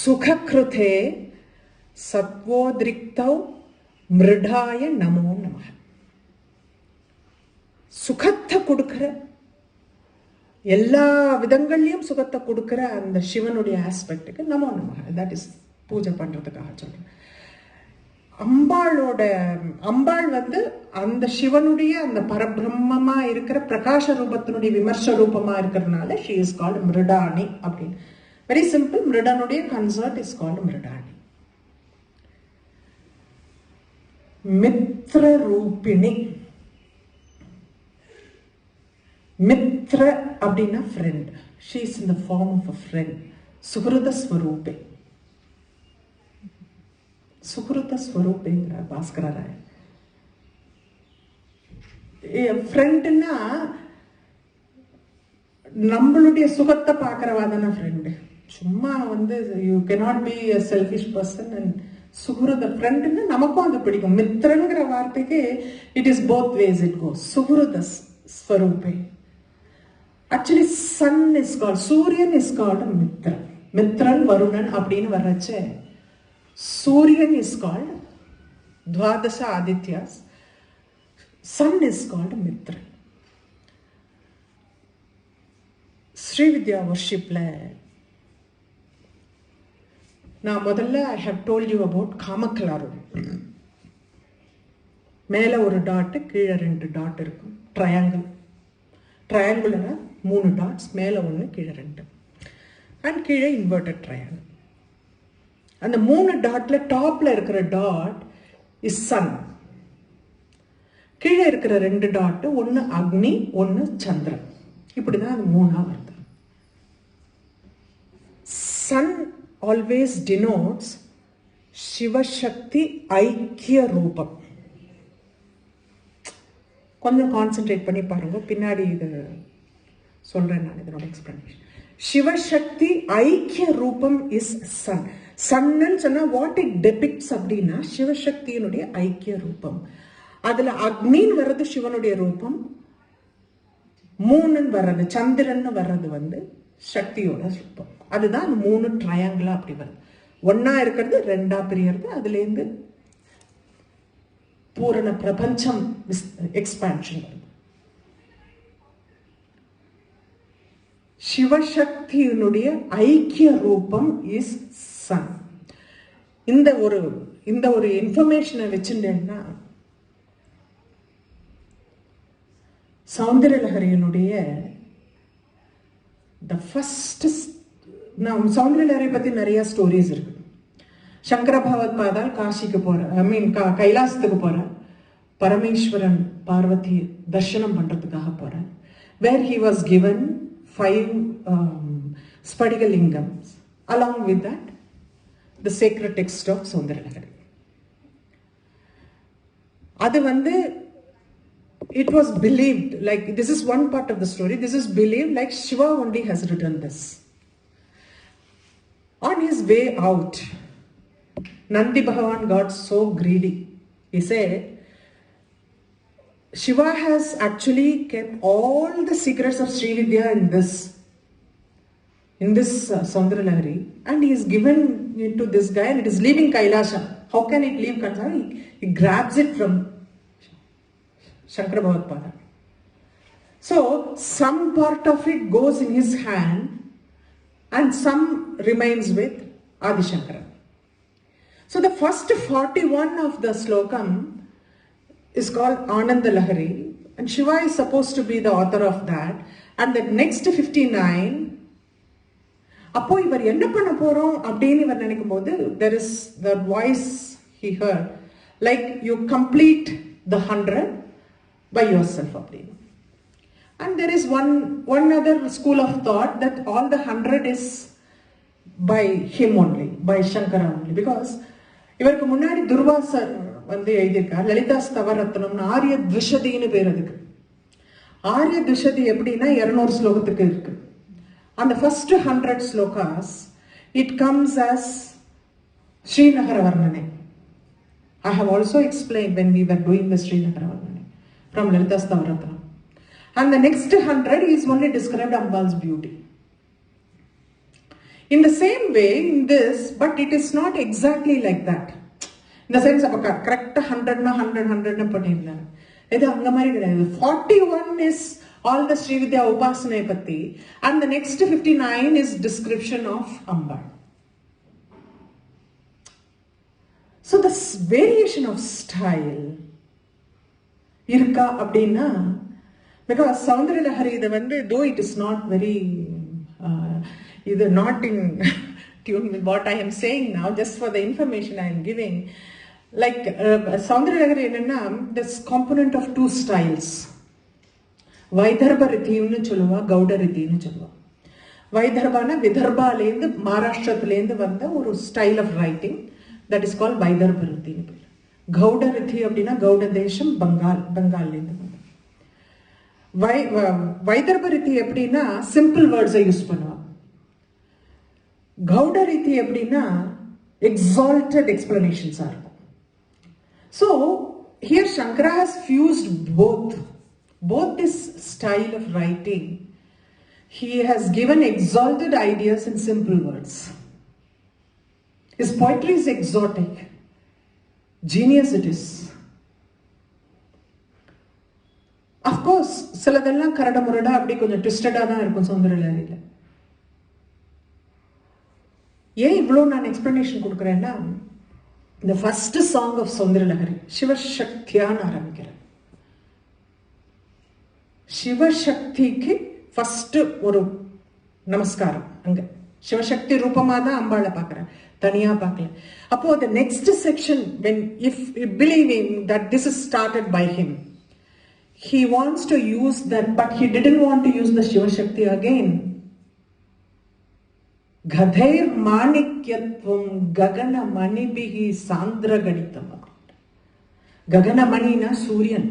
சுகக்ருதே சத்வோத்ரிக்தௌ மிருடாய நமோ நம. சுகத்தை கொடுக்கிற, எல்லா விதங்கள்லயும் சுகத்தை கொடுக்கிற அந்த சிவனுடைய ஆஸ்பெக்டுக்கு நமோ நம. தட் இஸ் பூஜை பண்றதுக்காக சொல்றேன். அம்பாள் வந்து அந்த சிவனுடைய அந்த பரபிரம்மமா இருக்கிற பிரகாச ரூபத்தினுடைய விமர்ச ரூபமா இருக்கிறதுனால she is called மிருடாணி அப்படின்னு. Very simple. மிருடனுடைய கன்சர்ட் இஸ் கால்டு மிருடாணி. மித்ர ரூபிணி. மித்ர அப்படின்னா friend. she is in the form of a friend. சுஹ்ருத ஸ்வரூபே, சுஹ்ருத ஸ்வரூபேங்கிறார் பாஸ்கர ராயர். ஃப்ரெண்டுன்னா நம்மளுடைய சுகத்தை பார்க்கறவா தானே ஃப்ரெண்டு. சும்மா வந்து you cannot be a selfish person and சுஹ்ருத ஃப்ரெண்டுன்னு நமக்கும் அது பிடிக்கும். மித்ரங்கிற வார்த்தைக்கு it is both ways it goes. சுஹ்ருத ஸ்வரூபே. Actually sun is called, Suryan is called Mitran. Mitran Varunan அப்படின்னு வர்றச்சே Suryan is called Dvadasha Adityas, sun is called Mitran. Srividya வர்ஷிப்ல நான் முதல்ல I have told you about காமக்கலாரு. மேலே ஒரு டாட்டு, கீழே 2 டாட் இருக்கும். ட்ரையாங்கிள், ட்ரையாங்குலரா 3 டாட்ஸ், மேலே 1 கீழே 2, அண்ட் கீழே இன்வெர்டட் ட்ரையாங்கிள். அந்த 3 டாட்ல டாப்ல இருக்கிற டாட் இஸ் சன். கீழே இருக்கிற 2 டாட், ஒன்று அக்னி, ஒன்று சந்திரன். இப்படிதான் அது 3ஆ வருது. சன் always denotes சிவசக்தி ஐக்கிய ரூபம். கொஞ்சம் கான்சென்ட்ரேட் பண்ணி பாருங்க, பின்னாடி இது சொல்றேன் நான் இதனோட எக்ஸ்பிளனேஷன். சிவசக்தி ஐக்கிய ரூபம் இஸ் சன். சன்னு சொன்னா வாட் இட் டெபிக்ட்ஸ் அப்படின்னா சிவசக்தியினுடைய ஐக்கிய ரூபம். அதுல அக்னின்னு வர்றது சிவனுடைய ரூபம், மூணுன்னு வர்றது சந்திரன் வர்றது வந்து சக்தியோட ரூபம். அதுதான் அந்த மூணு ட்ரையாங்கிளா அப்படி வருது. ஒன்னா இருக்கிறது ரெண்டா பிரியறது, அதுல இருந்து பூரண பிரபஞ்சம் எக்ஸ்பான்ஷன் வருது. சிவசக்தியினுடைய ஐக்கிய ரூபம் இஸ் சன். இந்த ஒரு இன்ஃபர்மேஷனை வச்சுட்டேன்னா சௌந்தரலஹரியினுடைய சௌந்தரலஹரி பத்தி நிறைய ஸ்டோரிஸ் இருக்கு. சங்கர பகவத் பாதால் காசிக்கு போற, கைலாசத்துக்கு போற, பரமேஸ்வரன் பார்வதி தர்சனம் பண்றதுக்காக போற, where he was given 5 Spadiga lingams. Along with that, the sacred text of Soundaralahari. அது வந்து it was believed, like this is one part of the story, this is believed like Shiva only has written this. On his way out, Nandi Bhagavan got so greedy. He said, Shiva has actually kept all the secrets of Srividya in this Soundaralahari, and he is given it to this guy, and it is leaving Kailasa. How can it leave Kailasa? He grabs it from Shankara Bhagavad. So some part of it goes in his hand and some remains with Adi Shankara. So the first 41 of the slokam is called Ananda Lahari, and Shiva is supposed to be the author of that. And the next 59, அப்போ இவர் என்ன பண்ண போறோம் அப்படின்னு இவர் நினைக்கும் போது there is the voice he heard, like you complete the 100 by yourself அப்படின்னு. And there is one other school of thought that all the 100 is by him only, by Shankara only, because இவருக்கு முன்னாடி துர்வாசர் வந்து எழுதியிருக்கார் லலிதா ஸ்தவரத்னம் ஆரிய துஷதின்னு பேர். அதுக்கு ஆரிய துஷதி எப்படின்னா 200 ஸ்லோகத்துக்கு இருக்கு. On the first 100 slokas, it comes as Srinagara Varnane. I have also explained when we were doing the Srinagara Varnane from Lalita Stavaratnam. And the next 100 is only described Ambal's beauty. In the same way, in this, but it is not exactly like that. In the sense of a correct 100 பண்ணிருந்தாங்க. இது அங்க மாதிரி கிடையாது. 41 is all the Srividya Upasana patti, and the next 59 is description of Amba. So this variation of style irka abdina, because Soundaralahari idu vandu, though it is not very either not in tune with what I am saying now, just for the information I am giving, like Soundaralahari enna this component of 2 styles. வைதர்ப ரித்தின்னு சொல்லுவா, கௌட ரித்தின்னு சொல்லுவா. வைதர்பானா விதர்பாலேருந்து மகாராஷ்டிரத்துலேருந்து வந்த ஒரு style of writing, that is call Vaidarbha ரித்தின்னு பேர். கௌட ரித்தி அப்படின்னா கௌட தேசம், பெங்கால்லேருந்து வந்த. வைதர்ப ரித்தி எப்படின்னா சிம்பிள் வேர்ட்ஸை யூஸ் பண்ணுவா. கௌட ரித்தி எப்படின்னா எக்ஸால்டட் எக்ஸ்பிளனேஷன்ஸாக இருக்கும். So here Shankara has fused both this style of writing. He has given exalted ideas in simple words. His poetry is exotic. Genius it is. Of course, சிலதெல்லாம் கரட முரடா அப்படி கொஞ்சம் ட்விஸ்டடா தான் இருக்கும் சௌந்தரலஹரியில. ஏன் இவ்வளோ நான் எக்ஸ்பிளனேஷன் கொடுக்குறேன்னா, இந்த ஃபர்ஸ்ட் சாங் ஆஃப் சௌந்தரலஹரி சிவசக்தியான்னு ஆரம்பிக்கிறேன். சிவசக்திக்கு ஃபர்ஸ்ட் ஒரு நமஸ்காரம். அங்க சிவசக்தி ரூபமாக தான் அம்பாளை பார்க்குறேன், தனியா பார்க்கல. அப்போ the next section, when if believing that this is started by him, he wants to use that, but he didn't want to use the Shivashakti again. Gadhair manikyatvam gagana manibihi sandra ganitam. Gagana mani na Suryan.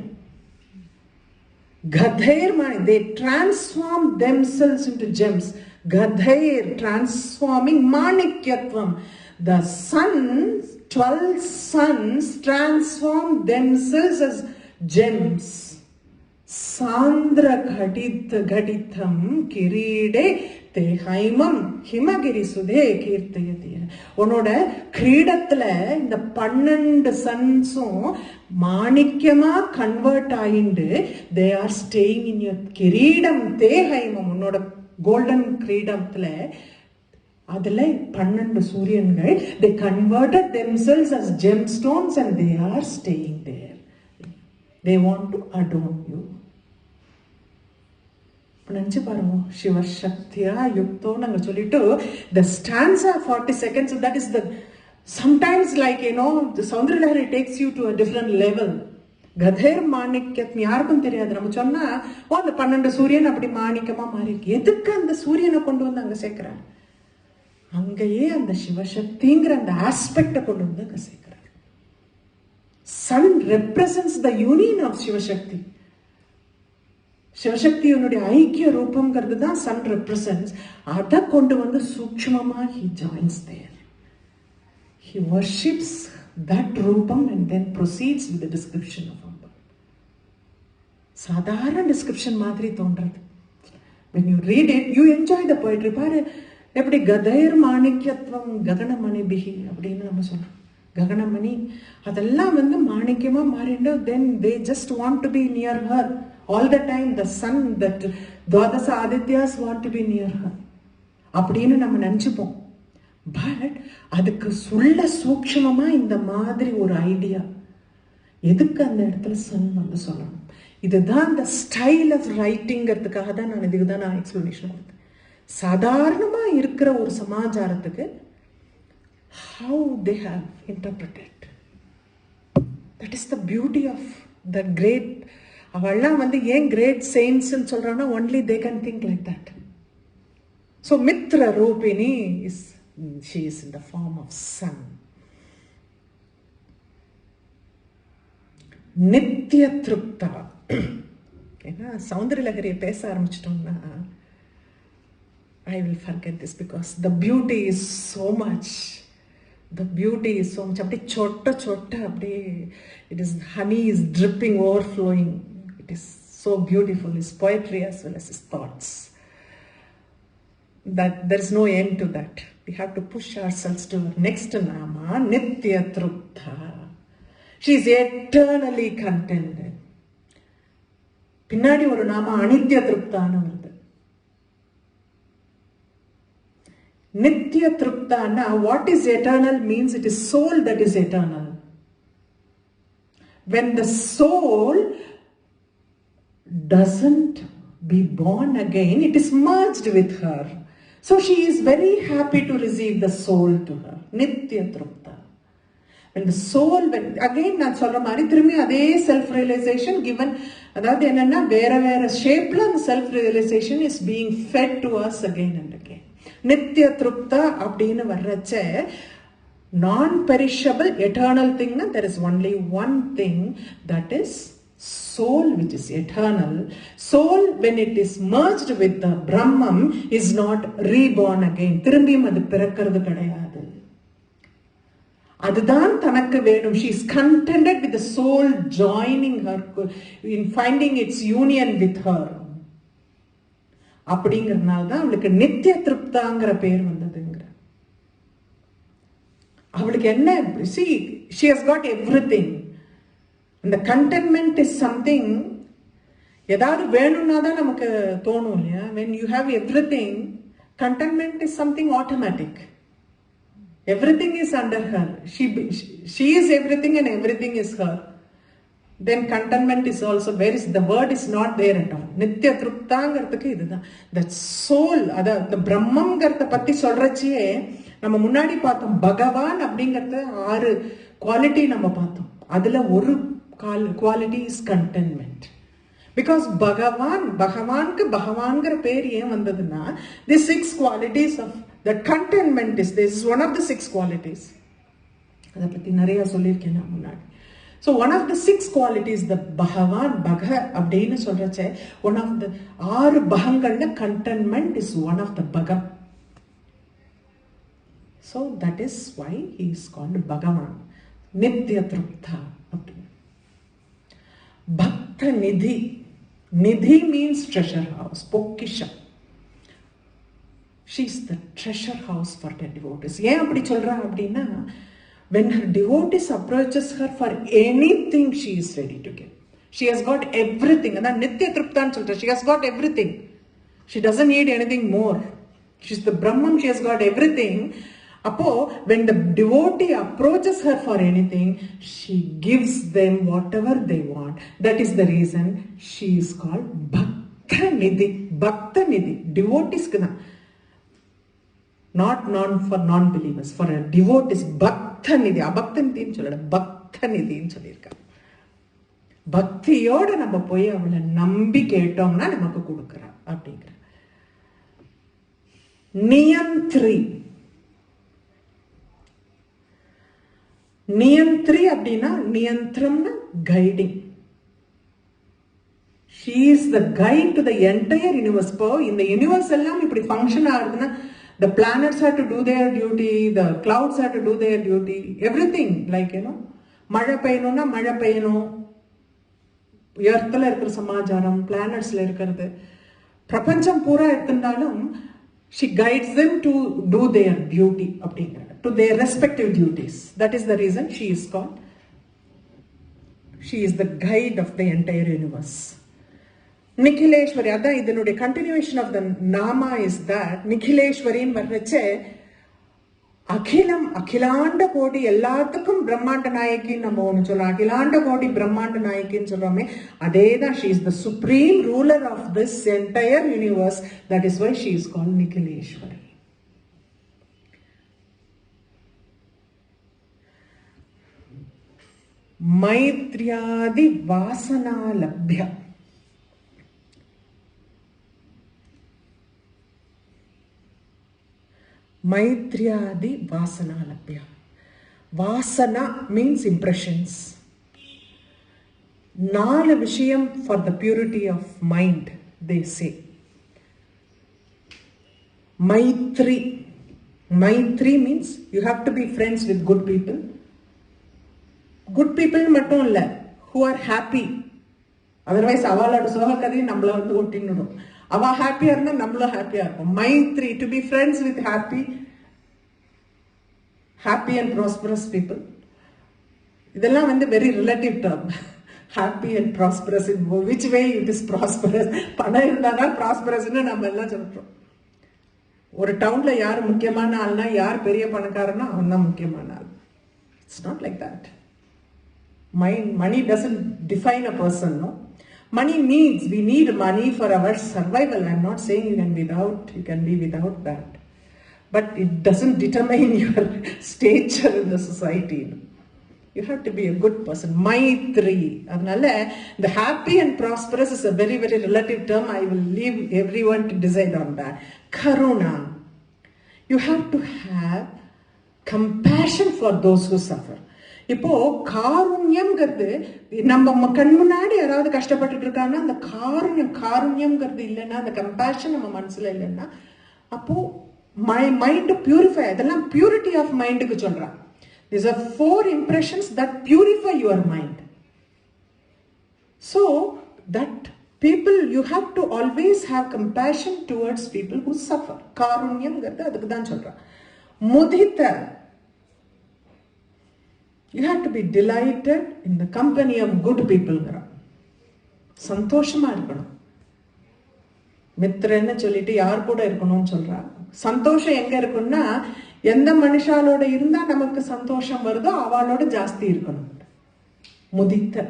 Gadhair mani, they transform themselves into gems. Gadhair, transforming Manikyatvam. The sons, 12 sons, transform themselves as gems. Sandra Ghaditham Kiride Tehaimam Himagiri Sudhe Kirtayati. உன்னோட கிரீடத்துல இந்த 12 சன்ஸும் மாணிக்கமா convert ஆயிண்டு they are staying in your kireedam தேஹைமம். உன்னோட golden கிரீடத்துல அதுல 12 சூரியன்கள் they converted themselves as gemstones and they are staying there. They want to adorn you. நினச்சி பாருங்க, சிவசக்தியா யுக்தோ நாங்கள் சொல்லிட்டு the stanza 40 seconds, that is the sometimes like the Soundaralahari takes you to a different level. கதேர் மாணிக்கம் யாருக்கும் தெரியாது. நம்ம சொன்னா அந்த 12 சூரியன் அப்படி மாணிக்கமா மாறி இருக்கு. எதுக்கு அந்த சூரியனை கொண்டு வந்து அங்க சேர்க்கிறார்? அங்கேயே அந்த சிவசக்திங்கிற அந்த ஆஸ்பெக்டை கொண்டு வந்து அங்க சேர்க்கிறார். Sun represents the union of Shivashakti. சிவசக்தியினுடைய ஐக்கிய ரூபம்ங்கிறது தான் சன் ரெப்ரசன்ட்ஸ். அதை கொண்டு வந்து சூக்ஷ்மமா he joins there. He worships that ரூபம் and then proceeds with the description of Amba. சாதாரண டிஸ்கிரிப்ஷன் மாதிரி தோன்றது. When you read it, you enjoy the poetry. பாரு எப்படி கதைர் மாணிக்கத்துவம் ககனமணி பிகி அப்படின்னு நம்ம சொல்றோம். ககனமணி அதெல்லாம் வந்து மாணிக்கமா மாறிண்டு then they just want to be near her. All the time the sun, that Dwadasa Adityas want to be near her அப்படின்னு நம்ம நினைச்சுப்போம். பட் அதுக்கு சொல்ல சூக்ஷ்மமா இந்த மாதிரி ஒரு ஐடியா எதுக்கு அந்த இடத்துல சன் வந்து சொல்லணும். இதுதான் இந்த ஸ்டைல் ஆஃப் ரைட்டிங்கிறதுக்காக தான் நான் இதுக்கு தான் நான் எக்ஸ்பிளனேஷன் கொடுத்தேன். சாதாரணமா இருக்கிற ஒரு சமாச்சாரத்துக்கு how they have interpreted. That is the beauty of the great. அவெல்லாம் வந்து ஏன் கிரேட் செயின்ட்ஸ்ன்னு சொல்றாங்கன்னா only they can think like that. So Mitra Rupini she is in the form of sun. Nitya Trupta. ஏன்னா சௌந்தரலஹரியை பேச ஆரம்பிச்சிட்டோம்னா I will forget this because the beauty is so much. The beauty is so much. அப்படியே சொட்ட அப்படியே it is honey is dripping, overflowing. It is so beautiful. His poetry as well as his thoughts. That there is no end to that. We have to push ourselves to our next nama, Nitya Trupta. She is eternally contented. பின்னாடி ஒரு நாம அனித்ய திருப்தான்னு வருது. நித்ய திருப்தான்னா what is eternal means it is soul that is eternal. When the soul doesn't be born again, it is merged with her. So she is very happy to receive the soul to her. Nitya Trupta. When the soul, again நான் சொல்ற மாதிரி திரும்பி அதே self realisation given, அதாவது என்னன்னா வேற வேற ஷேப்ல அந்த self realisation is being fed to us again and again. நித்ய திருப்தா அப்படின்னு வர்றச்ச நான் பெரிஷபிள் எட்டர்னல் திங்னா there is only one thing, that is soul which is eternal. Soul when it is merged with the Brahman is not reborn again. திரும்பியும் அது பிறக்கிறது கிடையாது. அதுதான் தனக்கு வேணும். She is contented with the soul joining her in finding its union with her. அப்படிங்கிறதுனால தான் அவளுக்கு நித்திய திருப்தாங்கிற பேர் வந்ததுங்கிற. அவளுக்கு என்ன, see she has got everything. The contentment is something, ஏதாவது வேணும்னா தான் நமக்கு தோணும் இல்லையா. when you have everything, contentment is something automatic. Everything is under her. She is everything and everything is her. Then contentment is also, where is the word is not there at all. நித்திய திருப்தாங்கிறதுக்கு இதுதான். The soul, the பிரம்மங்கிறத பத்தி சொல்றச்சியே நம்ம முன்னாடி பார்த்தோம். பகவான் அப்படிங்கறத 6 quality நம்ம பார்த்தோம். அதுல ஒரு quality is contentment. Because பகவானுக்கு பகவான்கிற பேர் ஏன் வந்ததுன்னா the 6 qualities of that contentment is this is one of the 6 qualities. அதை பத்தி நிறைய சொல்லியிருக்கேன் நான் முன்னாடி. So one of the 6 qualities, the Bhagavan, Bhagha, அப்படின்னு சொல்றச்சே, one of the 6 பகங்கள்ல contentment is one of the Bhagam. So that is why he is called Bhagavan. Nitya Trupta. Bhakta Nidhi. Nidhi means treasure house, Pokisha. She is the treasure house for the devotees. ஏன் அப்படி சொல்றா அப்படின்னா, when her devotees approaches her for anything, she is ready to give. She has got everything. அதான் நித்திய திருப்தான்னு சொல்ற. She has got everything. She doesn't need anything more. She is the Brahman. She has got everything. அப்போ when the devotee approaches her for anything, she gives them whatever they want. That is the reason she is called Bhakta Nidhi. Bhakta Nidhi. Devotees ku தான். Not for non-believers. For a devotees, Bhakta Nidhi. Abhakta Nidhi சொல்லல, Bhakta Nidhi சொல்லியிருக்கா. பக்தியோட நம்ம போய் அவளை நம்பி கேட்டோம்னா நமக்கு கொடுக்குறா அப்படிங்கிற. நியந்திரி. நியந்திரி அப்படின்னா நியந்திரம்னா guiding. She is the guide to the entire universe. இப்போ இந்த யூனிவர்ஸ் எல்லாம் இப்படி ஃபங்க்ஷன் ஆகுதுன்னா, the planets have to do their duty, the clouds have to do their duty, everything. Like, மழை பெய்யணும்னா மழை பெய்யணும். எர்த்தில் இருக்கிற சமாச்சாரம், பிளானட்ஸ்ல இருக்கிறது, பிரபஞ்சம் பூரா எடுத்துட்டாலும் she guides them to do their duty அப்படிங்கிற, to their respective duties. That is the reason she is called, she is the guide of the entire universe. Nikhileshwari, அதான் இதனுடைய continuation of the nama is that நிகிலேஸ்வரின்னு வர்றச்சே, அகிலம் அகிலாண்ட கோடி எல்லாத்துக்கும் பிரம்மாண்ட நாயகின்னு நம்ம ஒன்று சொல்றோம். அகிலாண்ட கோடி பிரம்மாண்ட நாயகின்னு சொல்றோமே, அதே தான். she is the supreme ruler of this entire universe. That is why she is called Nikhileshwari. Maitriyadi Vasana Labhya. Maitriyadi Vasana Labhya. Vasana means impressions. 4 விஷயம் for the purity of mind, they say. Maitri. Maitri means you have to be friends with good people. Good people மட்டும் இல்ல, who are happy. Otherwise அவளோட சோக கதையை நம்மள வந்து ஒட்டிடணும். அவ ஹாப்பியா இருந்தா நம்மளும் ஹாப்பியா இருக்கும். மைத்ரி, to be friends with happy and prosperous people. இதெல்லாம் வந்து very relative term. Happy and prosperous, in which way it is prosperous. பணம் இருந்தாதான் ப்ராஸ்பரஸ்ன்னு நம்ம எல்லாம் சொல்றோம். ஒரு டவுன்ல யார் முக்கியமான ஆள்னா, யார் பெரிய பணக்காரனா அவன் தான் முக்கியமான ஆள். It's not like that. Money doesn't define a person, no. Money needs, we need money for our survival. I'm not saying you can be without that. But it doesn't determine your stature in the society. You have to be a good person. Maitri. Adnala, the happy and prosperous is a very, very relative term. I will leave everyone to decide on that. Karuna. You have to have compassion for those who suffer. இப்போ காருண்யம்ங்கிறது, நம்ம கண் முன்னாடி யாராவது கஷ்டப்பட்டுட்டு இருக்காங்கன்னா அந்த காருண்யம்ங்கிறது இல்லைன்னா, அந்த கம்பேஷன் நம்ம மனசுல இல்லைன்னா, அப்போ மைண்ட் பியூரிஃபை. அதெல்லாம் பியூரிட்டி ஆஃப் மைண்டுக்கு சொல்றான். These are 4 impressions that purify your mind. So that people, you have to always have compassion towards people who suffer. காருண்யம்ங்கிறது அதுக்கு தான் சொல்றான். Muditha, you have to be delighted in the company of good people. சந்தோஷமா இருக்கணும். மித்திரன்னு சொல்லிட்டு யார் கூட இருக்கணும்னு சொல்றா. சந்தோஷம் எங்க இருக்குன்னா, எந்த மனுஷாலோட இருந்தா நமக்கு சந்தோஷம் வருதோ அவளோட ஜாஸ்தி இருக்கணும். Muditha.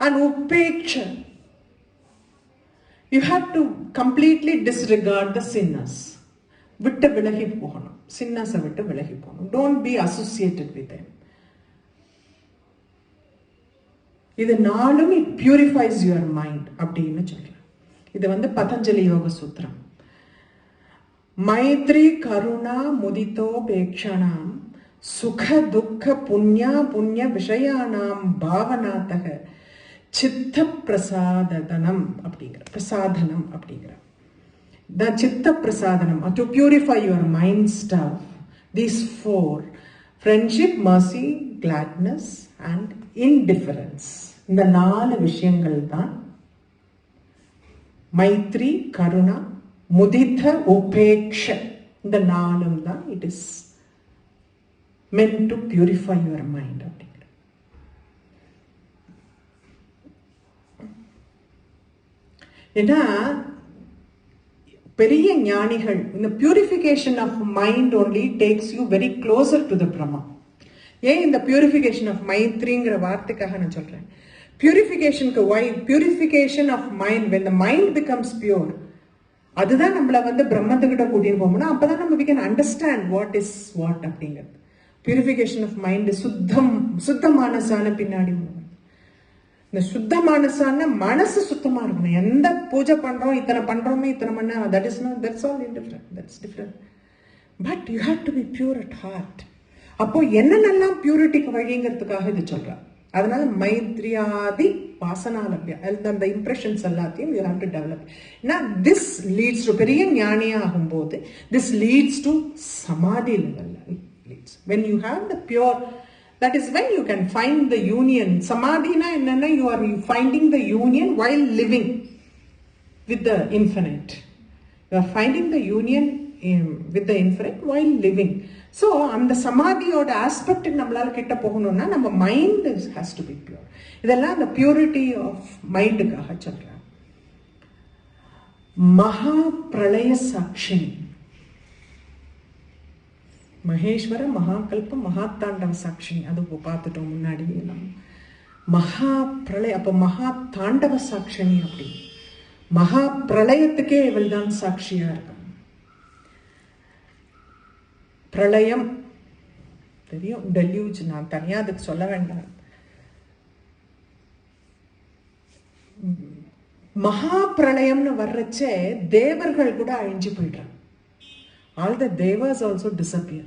And upeksha, you have to completely disregard the sinners. விட்டு விலகி போகணும். சின்னஸை விட்டு விலகி போகணும். Don't be associated with them. இது 4 it purifies your mind அப்படின்னு சொல்றேன். இது வந்து பதஞ்சலி யோக சூத்திரம். மைத்ரி கருணா முதிதோ பேக்ஷணாம் சுக துக்க புண்ணியா புண்ணிய விஷயானாம் பாவனாத்தக சித்த பிரசாதனம் அப்படிங்கிற the chitta prasadanam, to purify your mind stuff. These 4: friendship, mercy, gladness and indifference. இந்த 4 விஷயங்கள் தான் மைத்ரி, கருணா, முதித, உபேக்ஷ. இந்த 4 தான் it is meant to purify your mind. ஏன்னா பெரிய ஞானிகள் இந்த purification of mind only takes you very closer to the Brahma. ஏன் இந்த பியூரிஃபிகேஷன் ஆஃப் மைத்ரிங்கிற வார்த்தைக்காக நான் சொல்றேன். பியூரிஃபிகேஷனுக்கு purification of mind, when the mind becomes pure, அதுதான் நம்மள பிரம்மத்துக்கிட்ட கூட்டிட்டு போகணும். அப்பதான் நம்ம we can understand what is what அப்படிங்கிறது. பியூரிஃபிகேஷன் ஆஃப் மைண்ட் சுத்தமானசான பின்னாடி இந்த சுத்த மனசான மனசு சுத்தமா இருக்கணும். எந்த பூஜை பண்றோம், இத்தனை பண்றோமே, இத்தனை பண்ண, that is not, that's all indifferent, that's different. But you have to be pure at heart. அப்போ என்னென்னலாம் பியூரிட்டிக்கு வழிங்கிறதுக்காக இது சொல்றேன். அதனால மைத்ரியாதி வாசனாலபியா அந்த இம்ப்ரெஷன்ஸ் எல்லாத்தையும் you have to develop. Now this leads to பெரிய ஞானியா ஆகும்போது this leads to samadhi level leads. When you have the pure, that is when you can find the union. Samadhi na enna, you are finding the union while living with the infinite. You are finding the union with the infinite while living. So அந்த சமாதியோட aspect நம்மளால கிட்ட போகணும்னா நம்ம mind has to be pure. இதெல்லாம் the purity of மைண்டுக்காக சொல்றேன். மகா பிரளய சாட்சினி, மகேஸ்வர, மகாகல்ப, மகாத்தாண்டவ சாட்சினி, அது பார்த்துட்டோம் முன்னாடி. மகா பிரளய, அப்ப மகா தாண்டவ சாட்சினி அப்படி மகா பிரளயத்துக்கே இவள் தான் சாட்சியா இருக்க. பிரளயம் தெரியும், டெல்யூஜ், நான் தனியா அதுக்கு சொல்ல வேண்டாம். மகா பிரளயம்னு வர்றச்சே தேவர்கள் கூட அழிஞ்சு போயிடுறாங்க. All the devas also disappear.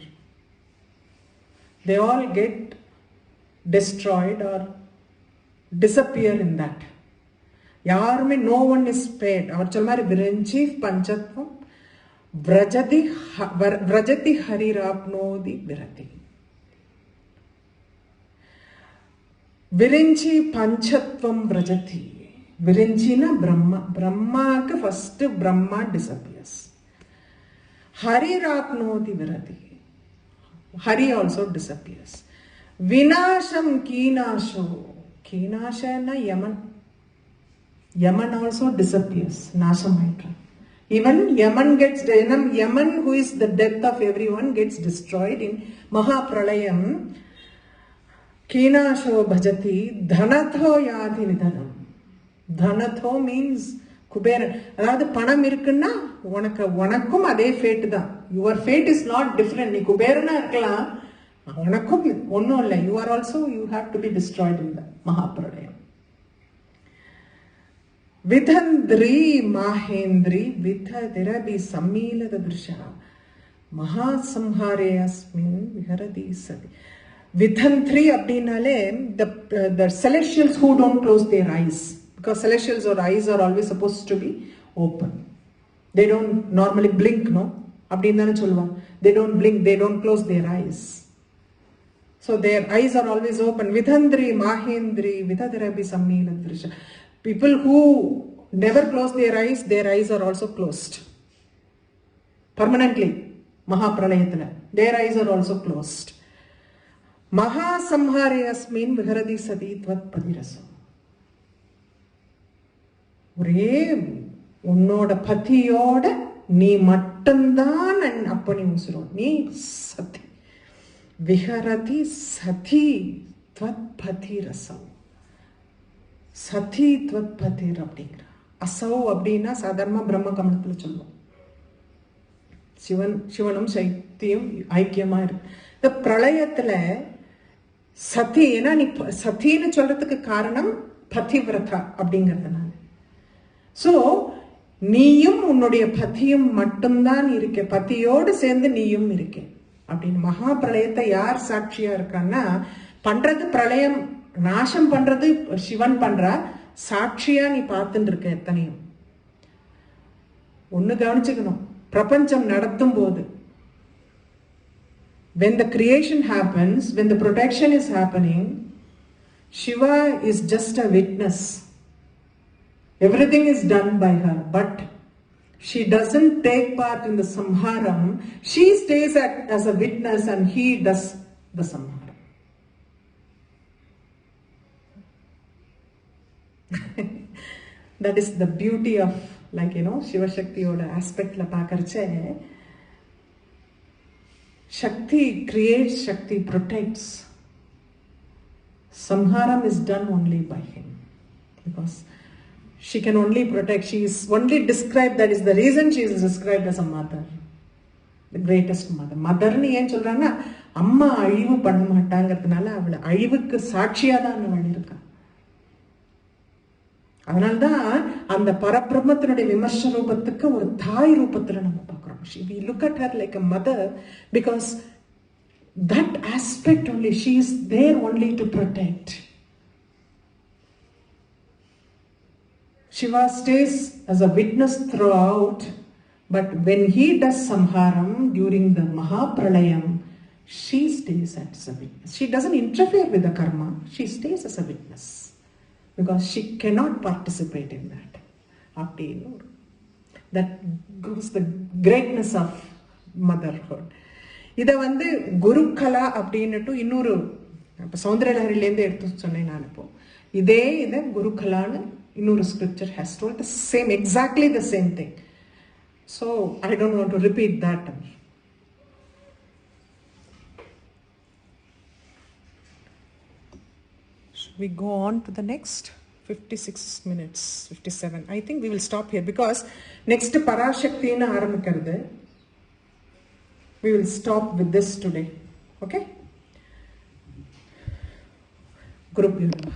They all get destroyed or disappear in that. யாருமே, no one is spared. அவர் சொல்ற மாதிரி விரஞ்சி பஞ்சத்வம் விரஜதி ஹரிராப்னோதி விரதி. விரஞ்சி பஞ்சத்வம் விரஜதி. விரஞ்சினா பிரம்மா. பிரம்மாக்கு first Brahma disappears. Harirapnoti virati. Hari also disappears. Vinasham kinasho. Kinasha na Yaman. Yaman also disappears. Nashamaitra. Even Yaman gets, Yaman who is the death of everyone gets destroyed in Mahapralayam. Kinasho bhajati dhanatho yadhi nidhanam. Dhanatho means Kuberan. அதாவது பணம் இருக்குன்னா உனக்கும் அதே fate தான். Your fate is not different. நீ குபேரனா இருக்கலாம், உனக்கும் ஒன்றும் இல்லை. You are also, you have to be destroyed in the Mahapralayam. விதந்திரி மாஹேந்திரி விததிரபி சம்மீலத திருஷா மகாசம்ஹாரே அஸ்மின் விஹரதி சதி. விதந்திரி அப்படின்னாலே the celestials who don't close their eyes. Because celestials or eyes are always supposed to be open. They don't normally blink, no? அப்படினு சொல்லுவாங்க. They don't blink, they don't close their eyes. So their eyes are always open. Vidhandri, Mahendri, Vidadirabi Sammiladrisha. People who never close their eyes are also closed. Permanently. Mahapralayathila. Their eyes are also closed. Mahasamhare asmin viharadi sati tvat padirasam. ஒரே உன்னோட பத்தியோட நீ மட்டும்தான் அப்ப நீ உசுரோம். நீ சதி விஹரதி சதி த்வத்பதி ரசம். சதி த்வத்பதிர் அப்படிங்கிற அசௌ அப்படின்னா சாதாரண பிரம்ம கமலத்துல சொல்லுவோம். சிவனும் சக்தியும் ஐக்கியமா இருக்கு. இந்த பிரளயத்துல சதி, ஏன்னா நீ சதின்னு சொல்றதுக்கு காரணம் பதிவிரதா அப்படிங்கிறதுனால. ஸோ நீயும் உன்னுடைய பத்தியும் மட்டும்தான் இருக்க, பத்தியோடு சேர்ந்து நீயும் இருக்க. அப்படின்னு. மகா பிரளயத்தை யார் சாட்சியா இருக்கான்னா, பண்றது பிரளயம் நாசம் பண்றது சிவன் பண்றா, சாட்சியா நீ பார்த்துட்டு இருக்க எத்தனையும். ஒண்ணு கவனிச்சுக்கணும், பிரபஞ்சம் நடத்தும் போது, when the creation happens, when the protection is happening, Shiva is just a witness. Everything is done by her, but she doesn't take part in the samharam. She stays as a witness and he does the samharam. That is the beauty of, like, Shiva Shakti oda aspect la paakarche, Shakti creates, Shakti protects. Samharam is done only by him, because she can only protect. She is only described, that is the reason she is described as a mother, the greatest mother. Mother ni ஏன் சொல்றாங்கன்னா, அம்மா அழிவு பண்ண மாட்டாங்கிறதுனால அவளை அழிவுக்கு சாட்சியா தான் அவள் இருக்கா. அதனால்தான் அந்த பரபிரம்மத்தினுடைய விமர்ச ரூபத்துக்கு ஒரு தாய் ரூபத்துல நம்ம பார்க்கிறோம். We look at her like a mother, because that aspect only, she is there only to protect. Shiva stays as a witness throughout, but when he does samharam during the Mahapralayam, she stays as a witness. She doesn't interfere with the karma, she stays as a witness, because she cannot participate in that. That goes the greatness of motherhood. இதை குருக்கலா அப்படின்னுட்டு இன்னொரு, இப்போ சௌந்தரலஹரியிலேருந்து எடுத்து சொன்னேன் நான். இப்போ இதை குருக்கலான்னு இன்னொரு scripture has told the same, exactly the same thing. So I don't want to repeat that. Should we go on to the next 56 minutes, 57? I think we will stop here, because next Parashaktiன்னு ஆரம்பிக்கிறது. We will stop with this today. Okay? Guru Purnima.